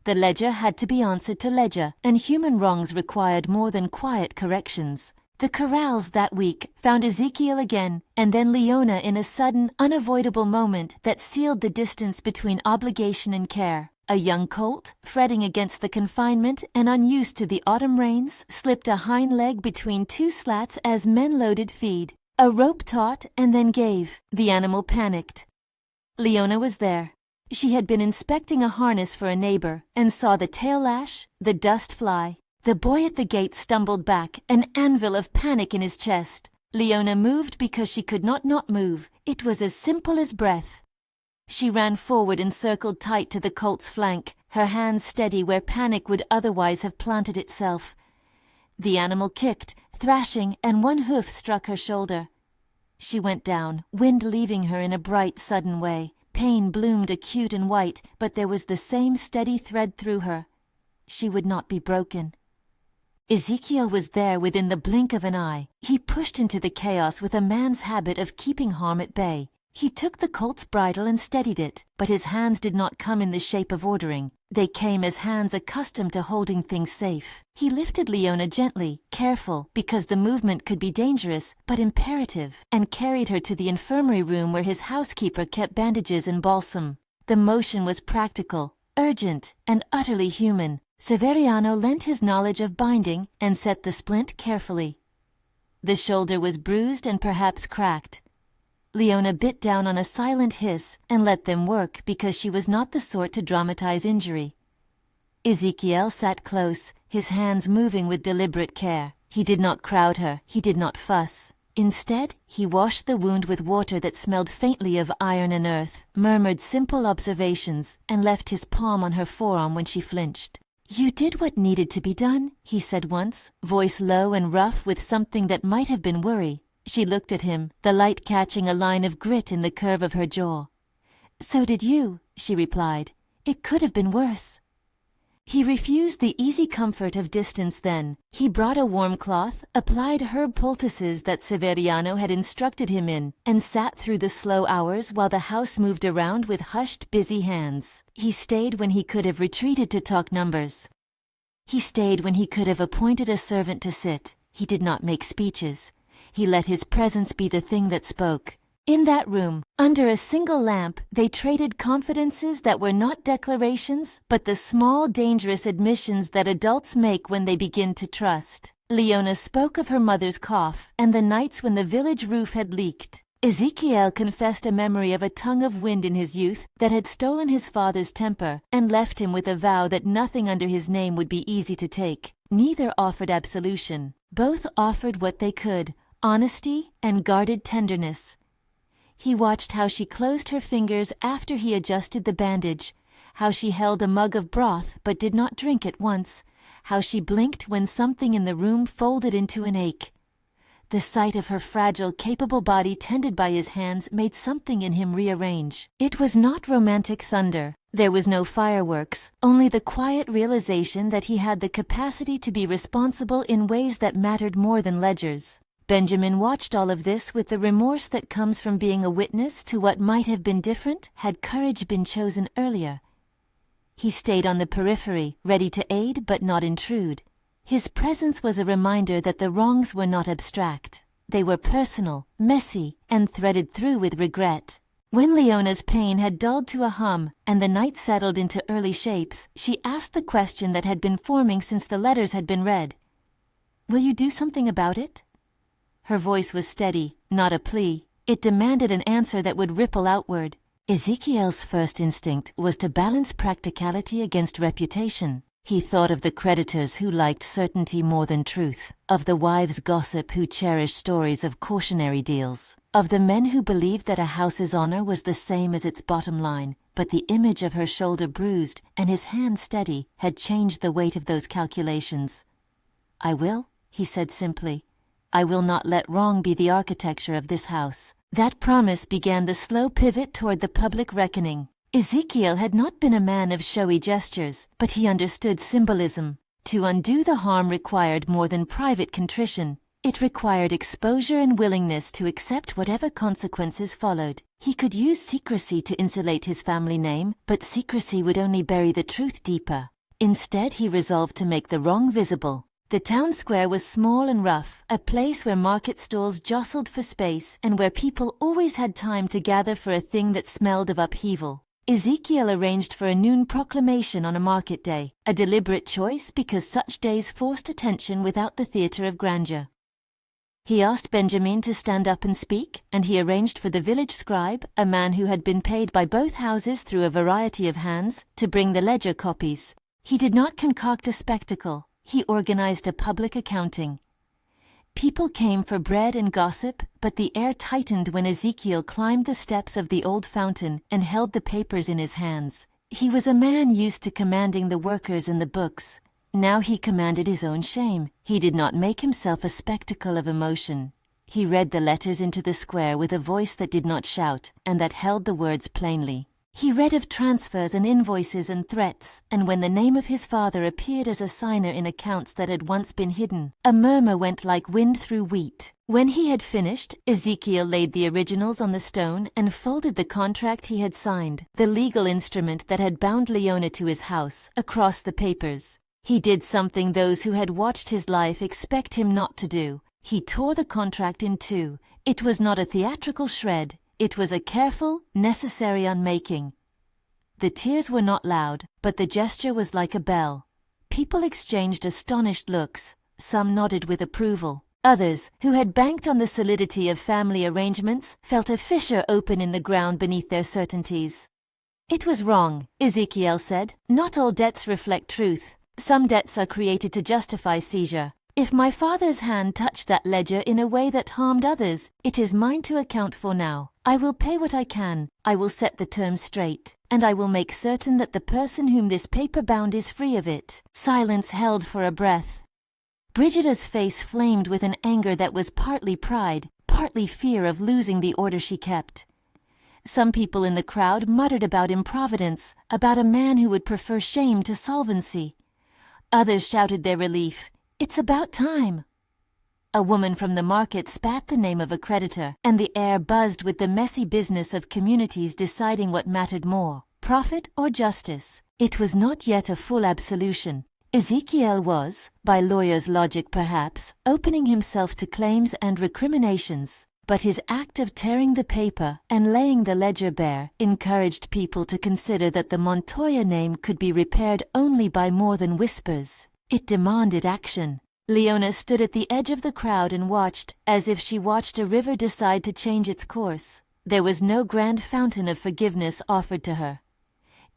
The ledger had to be answered to ledger, and human wrongs required more than quiet corrections. The corrals that week found Ezekiel again, and then Leona in a sudden, unavoidable moment that sealed the distance between obligation and care. A young colt, fretting against the confinement and unused to the autumn rains, slipped a hind leg between two slats as men loaded feed. A rope taut and then gave. The animal panicked. Leona was there. She had been inspecting a harness for a neighbor and saw the tail lash, the dust fly. The boy at the gate stumbled back, an anvil of panic in his chest. Leona moved because she could not move. It was as simple as breath. She ran forward and circled tight to the colt's flank, her hands steady where panic would otherwise have planted itself. The animal kicked, thrashing, and one hoof struck her shoulder. She went down, wind leaving her in a bright, sudden way. Pain bloomed acute and white, but there was the same steady thread through her. She would not be broken. Ezekiel was there within the blink of an eye. He pushed into the chaos with a man's habit of keeping harm at bay. He took the colt's bridle and steadied it, but his hands did not come in the shape of ordering. They came as hands accustomed to holding things safe. He lifted Leona gently, careful, because the movement could be dangerous, but imperative, and carried her to the infirmary room where his housekeeper kept bandages and balsam. The motion was practical, urgent, and utterly human. Severiano lent his knowledge of binding and set the splint carefully. The shoulder was bruised and perhaps cracked. Leona bit down on a silent hiss and let them work because she was not the sort to dramatize injury. Ezekiel sat close, his hands moving with deliberate care. He did not crowd her, he did not fuss. Instead, he washed the wound with water that smelled faintly of iron and earth, murmured simple observations, and left his palm on her forearm when she flinched. "You did what needed to be done," he said once, voice low and rough with something that might have been worry. She looked at him, the light catching a line of grit in the curve of her jaw. "So did you," she replied. "It could have been worse." He refused the easy comfort of distance then. He brought a warm cloth, applied herb poultices that Severiano had instructed him in, and sat through the slow hours while the house moved around with hushed, busy hands. He stayed when he could have retreated to talk numbers. He stayed when he could have appointed a servant to sit. He did not make speeches. He let his presence be the thing that spoke. In that room, under a single lamp, they traded confidences that were not declarations, but the small, dangerous admissions that adults make when they begin to trust. Leona spoke of her mother's cough and the nights when the village roof had leaked. Ezekiel confessed a memory of a tongue of wind in his youth that had stolen his father's temper and left him with a vow that nothing under his name would be easy to take. Neither offered absolution. Both offered what they could, honesty and guarded tenderness. He watched how she closed her fingers after he adjusted the bandage, how she held a mug of broth but did not drink at once, how she blinked when something in the room folded into an ache. The sight of her fragile, capable body tended by his hands made something in him rearrange. It was not romantic thunder. There was no fireworks, only the quiet realization that he had the capacity to be responsible in ways that mattered more than ledgers. Benjamin watched all of this with the remorse that comes from being a witness to what might have been different had courage been chosen earlier. He stayed on the periphery, ready to aid but not intrude. His presence was a reminder that the wrongs were not abstract. They were personal, messy, and threaded through with regret. When Leona's pain had dulled to a hum and the night settled into early shapes, she asked the question that had been forming since the letters had been read. "Will you do something about it?" Her voice was steady, not a plea. It demanded an answer that would ripple outward. Ezekiel's first instinct was to balance practicality against reputation. He thought of the creditors who liked certainty more than truth, of the wives' gossip who cherished stories of cautionary deals, of the men who believed that a house's honor was the same as its bottom line, but the image of her shoulder bruised and his hand steady had changed the weight of those calculations. "I will," he said simply. "I will not let wrong be the architecture of this house." That promise began the slow pivot toward the public reckoning. Ezekiel had not been a man of showy gestures, but he understood symbolism. To undo the harm required more than private contrition. It required exposure and willingness to accept whatever consequences followed. He could use secrecy to insulate his family name, but secrecy would only bury the truth deeper. Instead, he resolved to make the wrong visible. The town square was small and rough, a place where market stalls jostled for space and where people always had time to gather for a thing that smelled of upheaval. Ezekiel arranged for a noon proclamation on a market day, a deliberate choice because such days forced attention without the theater of grandeur. He asked Benjamin to stand up and speak, and he arranged for the village scribe, a man who had been paid by both houses through a variety of hands, to bring the ledger copies. He did not concoct a spectacle, he organized a public accounting. People came for bread and gossip, but the air tightened when Ezekiel climbed the steps of the old fountain and held the papers in his hands. He was a man used to commanding the workers and the books. Now he commanded his own shame. He did not make himself a spectacle of emotion. He read the letters into the square with a voice that did not shout, and that held the words plainly. He read of transfers and invoices and threats, and when the name of his father appeared as a signer in accounts that had once been hidden, a murmur went like wind through wheat. When he had finished, Ezekiel laid the originals on the stone and folded the contract he had signed, the legal instrument that had bound Leona to his house, across the papers. He did something those who had watched his life expect him not to do. He tore the contract in two. It was not a theatrical shred. It was a careful, necessary unmaking. The tears were not loud, but the gesture was like a bell. People exchanged astonished looks. Some nodded with approval. Others, who had banked on the solidity of family arrangements, felt a fissure open in the ground beneath their certainties. "It was wrong," Ezekiel said. "Not all debts reflect truth. Some debts are created to justify seizure. If my father's hand touched that ledger in a way that harmed others, it is mine to account for now. I will pay what I can, I will set the terms straight, and I will make certain that the person whom this paper bound is free of it." Silence held for a breath. Brigida's face flamed with an anger that was partly pride, partly fear of losing the order she kept. Some people in the crowd muttered about improvidence, about a man who would prefer shame to solvency. Others shouted their relief. "It's about time." A woman from the market spat the name of a creditor, and the air buzzed with the messy business of communities deciding what mattered more, profit or justice. It was not yet a full absolution. Ezekiel was, by lawyers' logic perhaps, opening himself to claims and recriminations. But his act of tearing the paper and laying the ledger bare encouraged people to consider that the Montoya name could be repaired only by more than whispers. It demanded action. Leona stood at the edge of the crowd and watched, as if she watched a river decide to change its course. There was no grand fountain of forgiveness offered to her.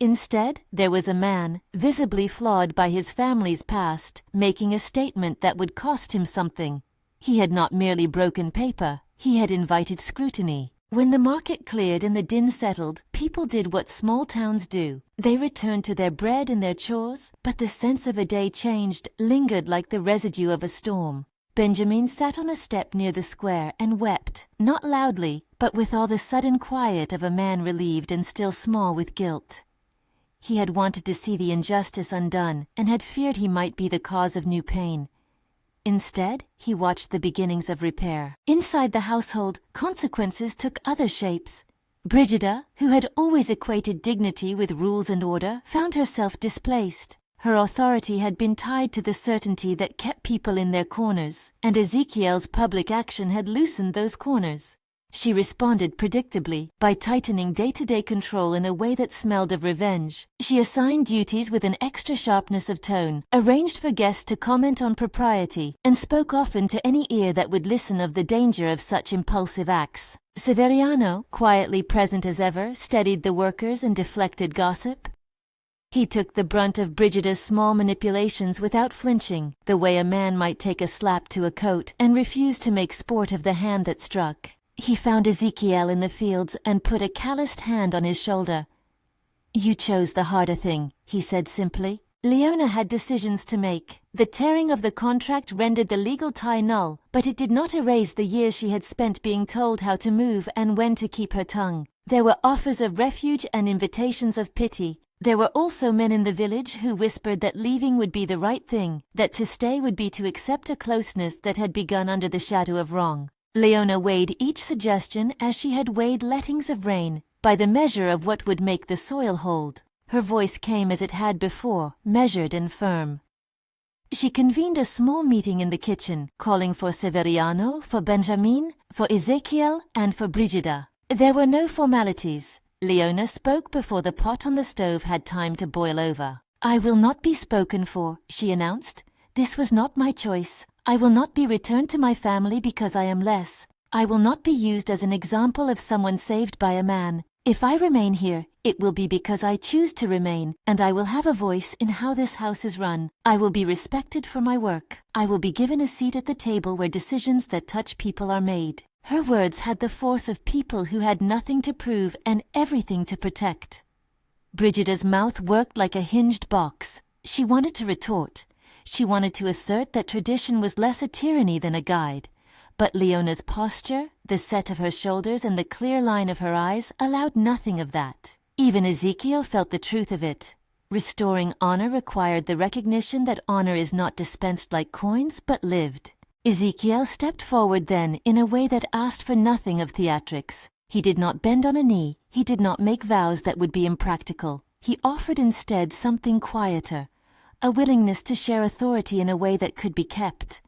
Instead, there was a man, visibly flawed by his family's past, making a statement that would cost him something. He had not merely broken paper, he had invited scrutiny. When the market cleared and the din settled, people did what small towns do. They returned to their bread and their chores, but the sense of a day changed, lingered like the residue of a storm. Benjamin sat on a step near the square and wept, not loudly, but with all the sudden quiet of a man relieved and still small with guilt. He had wanted to see the injustice undone and had feared he might be the cause of new pain. Instead, he watched the beginnings of repair. Inside the household, consequences took other shapes. Brigida, who had always equated dignity with rules and order, found herself displaced. Her authority had been tied to the certainty that kept people in their corners, and Ezekiel's public action had loosened those corners. She responded predictably, by tightening day-to-day control in a way that smelled of revenge. She assigned duties with an extra sharpness of tone, arranged for guests to comment on propriety, and spoke often to any ear that would listen of the danger of such impulsive acts. Severiano, quietly present as ever, steadied the workers and deflected gossip. He took the brunt of Brigida's small manipulations without flinching, the way a man might take a slap to a coat and refuse to make sport of the hand that struck. He found Ezequiel in the fields and put a calloused hand on his shoulder. "You chose the harder thing," he said simply. Leona had decisions to make. The tearing of the contract rendered the legal tie null, but it did not erase the years she had spent being told how to move and when to keep her tongue. There were offers of refuge and invitations of pity. There were also men in the village who whispered that leaving would be the right thing, that to stay would be to accept a closeness that had begun under the shadow of wrong. Leona weighed each suggestion as she had weighed lettings of rain, by the measure of what would make the soil hold. Her voice came as it had before, measured and firm. She convened a small meeting in the kitchen, calling for Severiano, for Benjamin, for Ezequiel, and for Brigida. There were no formalities. Leona spoke before the pot on the stove had time to boil over. "I will not be spoken for," she announced. "This was not my choice. I will not be returned to my family because I am less. I will not be used as an example of someone saved by a man. If I remain here, it will be because I choose to remain, and I will have a voice in how this house is run. I will be respected for my work. I will be given a seat at the table where decisions that touch people are made." Her words had the force of people who had nothing to prove and everything to protect. Brigida's mouth worked like a hinged box. She wanted to retort. She wanted to assert that tradition was less a tyranny than a guide. But Leona's posture, the set of her shoulders and the clear line of her eyes allowed nothing of that. Even Ezequiel felt the truth of it. Restoring honor required the recognition that honor is not dispensed like coins, but lived. Ezequiel stepped forward then in a way that asked for nothing of theatrics. He did not bend on a knee. He did not make vows that would be impractical. He offered instead something quieter, a willingness to share authority in a way that could be kept.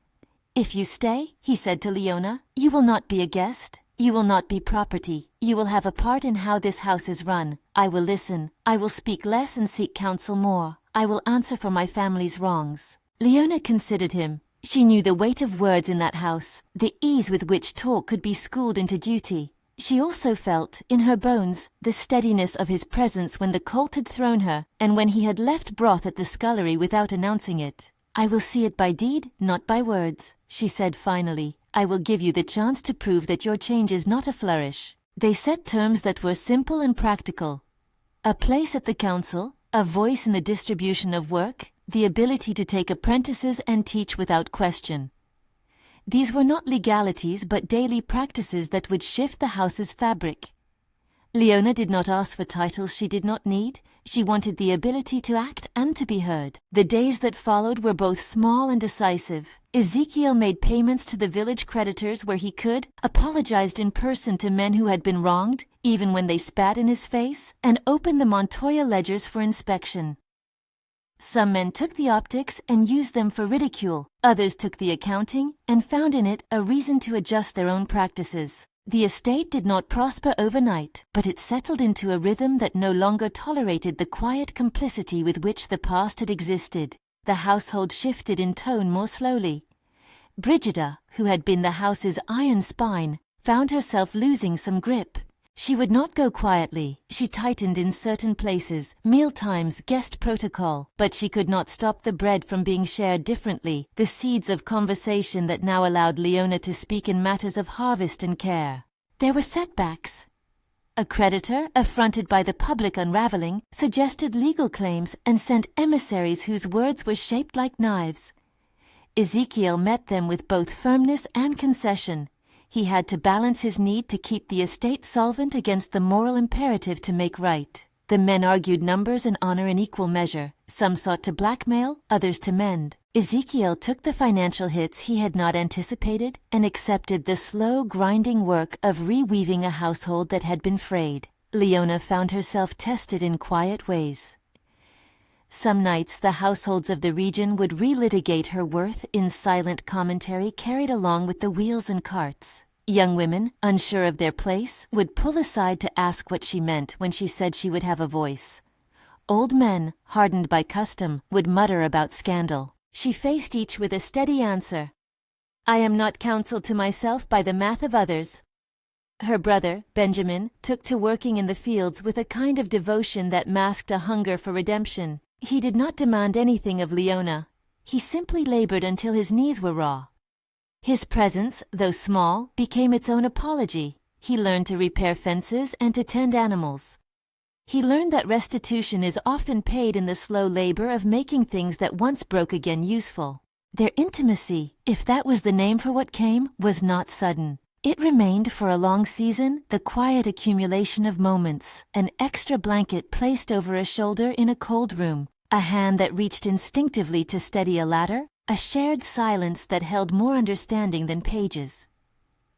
"If you stay," he said to Leona, "you will not be a guest. You will not be property. You will have a part in how this house is run. I will listen. I will speak less and seek counsel more. I will answer for my family's wrongs." Leona considered him. She knew the weight of words in that house, the ease with which talk could be schooled into duty. She also felt, in her bones, the steadiness of his presence when the colt had thrown her, and when he had left broth at the scullery without announcing it. "I will see it by deed, not by words," she said finally. "I will give you the chance to prove that your change is not a flourish." They set terms that were simple and practical. A place at the council, a voice in the distribution of work, the ability to take apprentices and teach without question. These were not legalities but daily practices that would shift the house's fabric. Leona did not ask for titles she did not need. She wanted the ability to act and to be heard. The days that followed were both small and decisive. Ezequiel made payments to the village creditors where he could, apologized in person to men who had been wronged, even when they spat in his face, and opened the Montoya ledgers for inspection. Some men took the optics and used them for ridicule. Others took the accounting and found in it a reason to adjust their own practices. The estate did not prosper overnight, but it settled into a rhythm that no longer tolerated the quiet complicity with which the past had existed. The household shifted in tone more slowly. Brigida, who had been the house's iron spine, found herself losing some grip. She would not go quietly. She tightened in certain places, mealtimes, guest protocol, but she could not stop the bread from being shared differently, the seeds of conversation that now allowed Leona to speak in matters of harvest and care. There were setbacks. A creditor, affronted by the public unraveling, suggested legal claims and sent emissaries whose words were shaped like knives. Ezequiel met them with both firmness and concession. He had to balance his need to keep the estate solvent against the moral imperative to make right. The men argued numbers and honor in equal measure. Some sought to blackmail, others to mend. Ezequiel took the financial hits he had not anticipated and accepted the slow, grinding work of reweaving a household that had been frayed. Leona found herself tested in quiet ways. Some nights the households of the region would relitigate her worth in silent commentary carried along with the wheels and carts. Young women, unsure of their place, would pull aside to ask what she meant when she said she would have a voice. Old men, hardened by custom, would mutter about scandal. She faced each with a steady answer. "I am not counseled to myself by the math of others." Her brother, Benjamin, took to working in the fields with a kind of devotion that masked a hunger for redemption. He did not demand anything of Leona. He simply labored until his knees were raw. His presence, though small, became its own apology. He learned to repair fences and to tend animals. He learned that restitution is often paid in the slow labor of making things that once broke again useful. Their intimacy, if that was the name for what came, was not sudden. It remained for a long season, the quiet accumulation of moments, an extra blanket placed over a shoulder in a cold room, a hand that reached instinctively to steady a ladder, a shared silence that held more understanding than pages.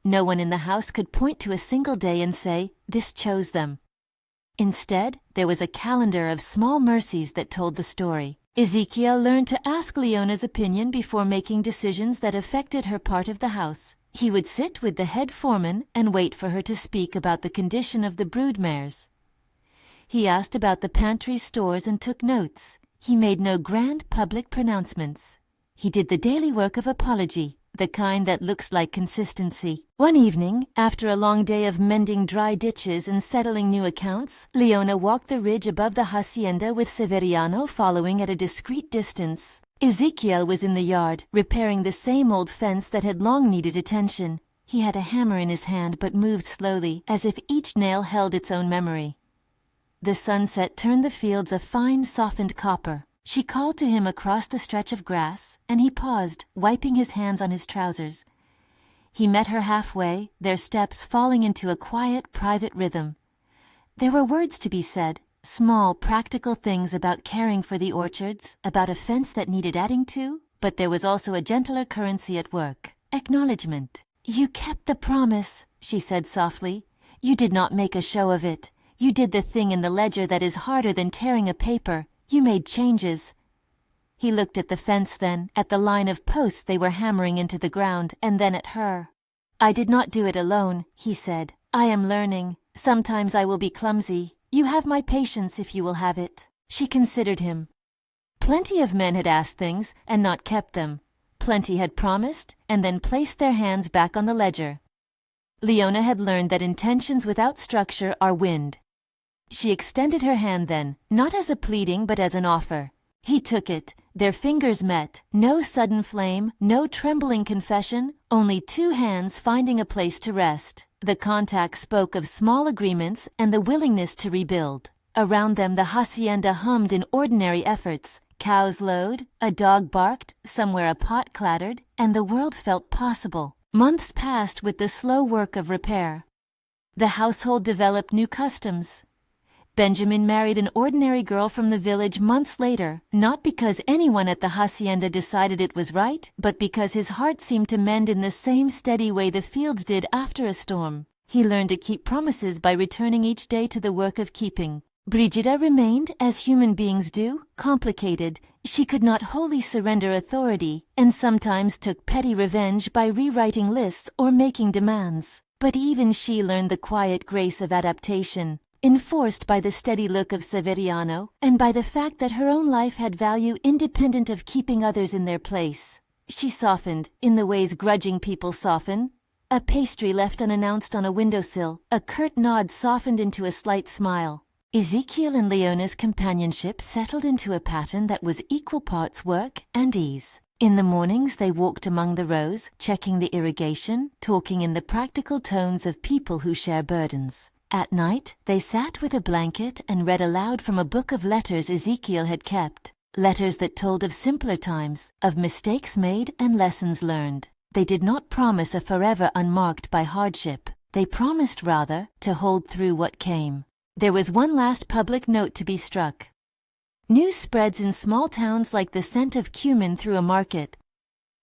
No one in the house could point to a single day and say, "This chose them." Instead, there was a calendar of small mercies that told the story. Ezequiel learned to ask Leona's opinion before making decisions that affected her part of the house. He would sit with the head foreman and wait for her to speak about the condition of the broodmares. He asked about the pantry stores and took notes. He made no grand public pronouncements. He did the daily work of apology, the kind that looks like consistency. One evening, after a long day of mending dry ditches and settling new accounts, Leona walked the ridge above the hacienda with Severiano following at a discreet distance. Ezequiel was in the yard, repairing the same old fence that had long needed attention. He had a hammer in his hand but moved slowly, as if each nail held its own memory. The sunset turned the fields a fine, softened copper. She called to him across the stretch of grass, and he paused, wiping his hands on his trousers. He met her halfway, their steps falling into a quiet, private rhythm. There were words to be said. Small, practical things about caring for the orchards, about a fence that needed adding to, but there was also a gentler currency at work. Acknowledgement. "You kept the promise," she said softly. "You did not make a show of it. You did the thing in the ledger that is harder than tearing a paper. You made changes." He looked at the fence then, at the line of posts they were hammering into the ground, and then at her. "I did not do it alone," he said. "I am learning. Sometimes I will be clumsy. You have my patience if you will have it." She considered him. Plenty of men had asked things and not kept them. Plenty had promised and then placed their hands back on the ledger. Leona had learned that intentions without structure are wind. She extended her hand then, not as a pleading but as an offer. He took it. Their fingers met. No sudden flame, no trembling confession, only two hands finding a place to rest. The contact spoke of small agreements and the willingness to rebuild. Around them the hacienda hummed in ordinary efforts. Cows lowed, a dog barked, somewhere a pot clattered, and the world felt possible. Months passed with the slow work of repair. The household developed new customs. Benjamin married an ordinary girl from the village months later, not because anyone at the hacienda decided it was right, but because his heart seemed to mend in the same steady way the fields did after a storm. He learned to keep promises by returning each day to the work of keeping. Brigida remained, as human beings do, complicated. She could not wholly surrender authority, and sometimes took petty revenge by rewriting lists or making demands. But even she learned the quiet grace of adaptation, enforced by the steady look of Severiano, and by the fact that her own life had value independent of keeping others in their place. She softened, in the ways grudging people soften. A pastry left unannounced on a windowsill, a curt nod softened into a slight smile. Ezequiel and Leona's companionship settled into a pattern that was equal parts work and ease. In the mornings they walked among the rows, checking the irrigation, talking in the practical tones of people who share burdens. At night, they sat with a blanket and read aloud from a book of letters Ezequiel had kept. Letters that told of simpler times, of mistakes made and lessons learned. They did not promise a forever unmarked by hardship. They promised, rather, to hold through what came. There was one last public note to be struck. News spreads in small towns like the scent of cumin through a market.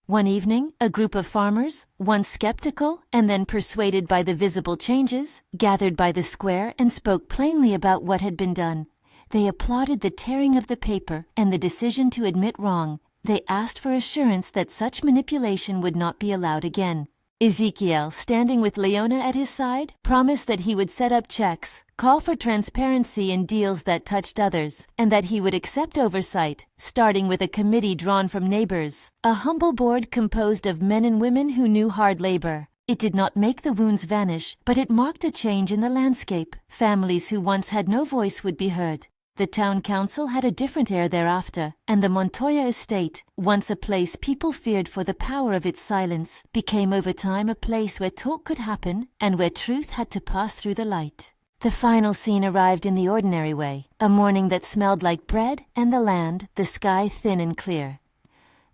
One evening, a group of farmers, once skeptical and then persuaded by the visible changes, gathered by the square and spoke plainly about what had been done. They applauded the tearing of the paper and the decision to admit wrong. They asked for assurance that such manipulation would not be allowed again. Ezequiel, standing with Leona at his side, promised that he would set up checks, call for transparency in deals that touched others, and that he would accept oversight, starting with a committee drawn from neighbors, a humble board composed of men and women who knew hard labor. It did not make the wounds vanish, but it marked a change in the landscape. Families who once had no voice would be heard. The town council had a different air thereafter, and the Montoya estate, once a place people feared for the power of its silence, became over time a place where talk could happen and where truth had to pass through the light. The final scene arrived in the ordinary way, a morning that smelled like bread and the land, the sky thin and clear.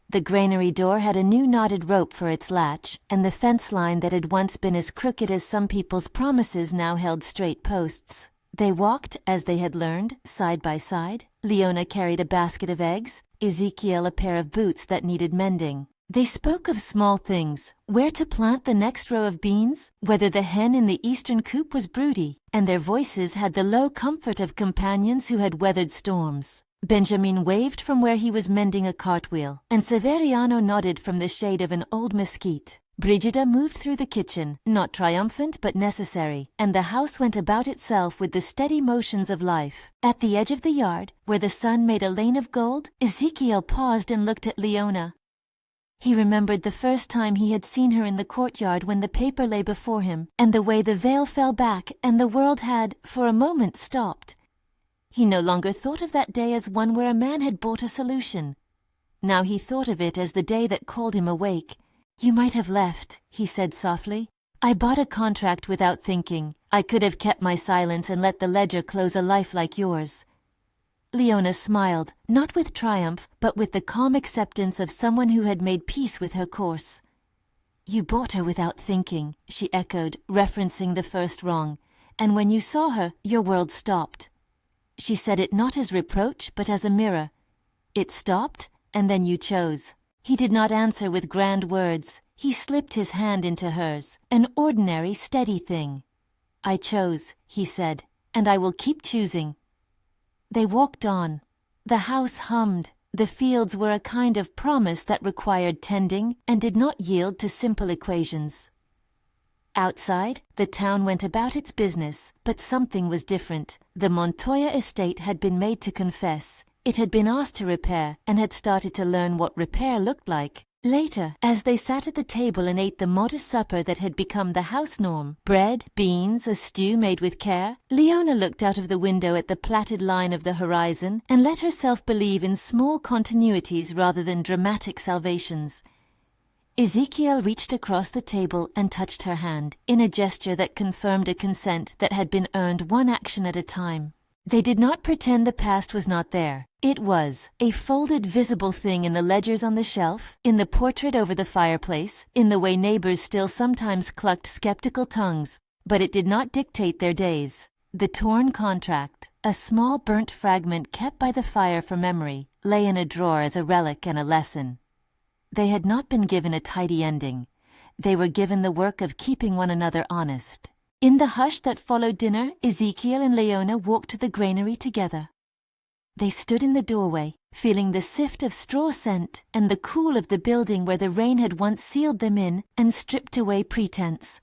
The granary door had a new knotted rope for its latch, and the fence line that had once been as crooked as some people's promises now held straight posts. They walked, as they had learned, side by side. Leona carried a basket of eggs, Ezekiel a pair of boots that needed mending. They spoke of small things, where to plant the next row of beans, whether the hen in the eastern coop was broody, and their voices had the low comfort of companions who had weathered storms. Benjamin waved from where he was mending a cartwheel, and Severiano nodded from the shade of an old mesquite. Brigida moved through the kitchen, not triumphant but necessary, and the house went about itself with the steady motions of life. At the edge of the yard, where the sun made a lane of gold, Ezekiel paused and looked at Leona. He remembered the first time he had seen her in the courtyard when the paper lay before him, and the way the veil fell back and the world had, for a moment, stopped. He no longer thought of that day as one where a man had brought a solution. Now he thought of it as the day that called him awake. "You might have left," he said softly. "I bought a contract without thinking. I could have kept my silence and let the ledger close a life like yours." Leona smiled, not with triumph, but with the calm acceptance of someone who had made peace with her course. "You bought her without thinking," she echoed, referencing the first wrong. "And when you saw her, your world stopped." She said it not as reproach, but as a mirror. "It stopped, and then you chose." He did not answer with grand words. He slipped his hand into hers, an ordinary, steady thing. "I chose," he said, "and I will keep choosing." They walked on. The house hummed. The fields were a kind of promise that required tending and did not yield to simple equations. Outside, the town went about its business, but something was different. The Montoya estate had been made to confess. It had been asked to repair, and had started to learn what repair looked like. Later, as they sat at the table and ate the modest supper that had become the house norm, bread, beans, a stew made with care, Leona looked out of the window at the plaited line of the horizon and let herself believe in small continuities rather than dramatic salvations. Ezekiel reached across the table and touched her hand, in a gesture that confirmed a consent that had been earned one action at a time. They did not pretend the past was not there. It was, a folded visible thing in the ledgers on the shelf, in the portrait over the fireplace, in the way neighbors still sometimes clucked skeptical tongues, but it did not dictate their days. The torn contract, a small burnt fragment kept by the fire for memory, lay in a drawer as a relic and a lesson. They had not been given a tidy ending. They were given the work of keeping one another honest. In the hush that followed dinner, Ezekiel and Leona walked to the granary together. They stood in the doorway, feeling the sift of straw scent and the cool of the building where the rain had once sealed them in and stripped away pretense.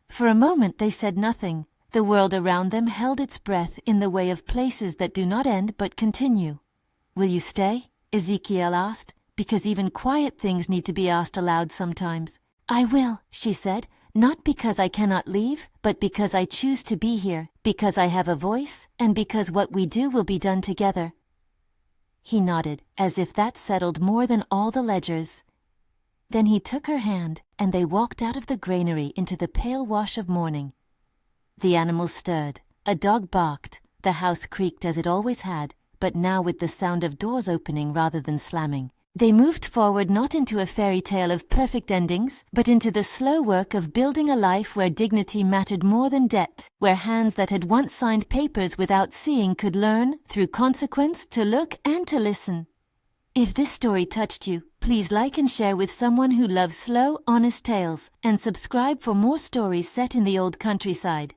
For a moment they said nothing. The world around them held its breath in the way of places that do not end but continue. "Will you stay?" Ezekiel asked, because even quiet things need to be asked aloud sometimes. "I will," she said. "Not because I cannot leave, but because I choose to be here, because I have a voice, and because what we do will be done together." He nodded, as if that settled more than all the ledgers. Then he took her hand, and they walked out of the granary into the pale wash of morning. The animals stirred. A dog barked. The house creaked as it always had, but now with the sound of doors opening rather than slamming. They moved forward not into a fairy tale of perfect endings, but into the slow work of building a life where dignity mattered more than debt, where hands that had once signed papers without seeing could learn, through consequence, to look and to listen. If this story touched you, please like and share with someone who loves slow, honest tales, and subscribe for more stories set in the old countryside.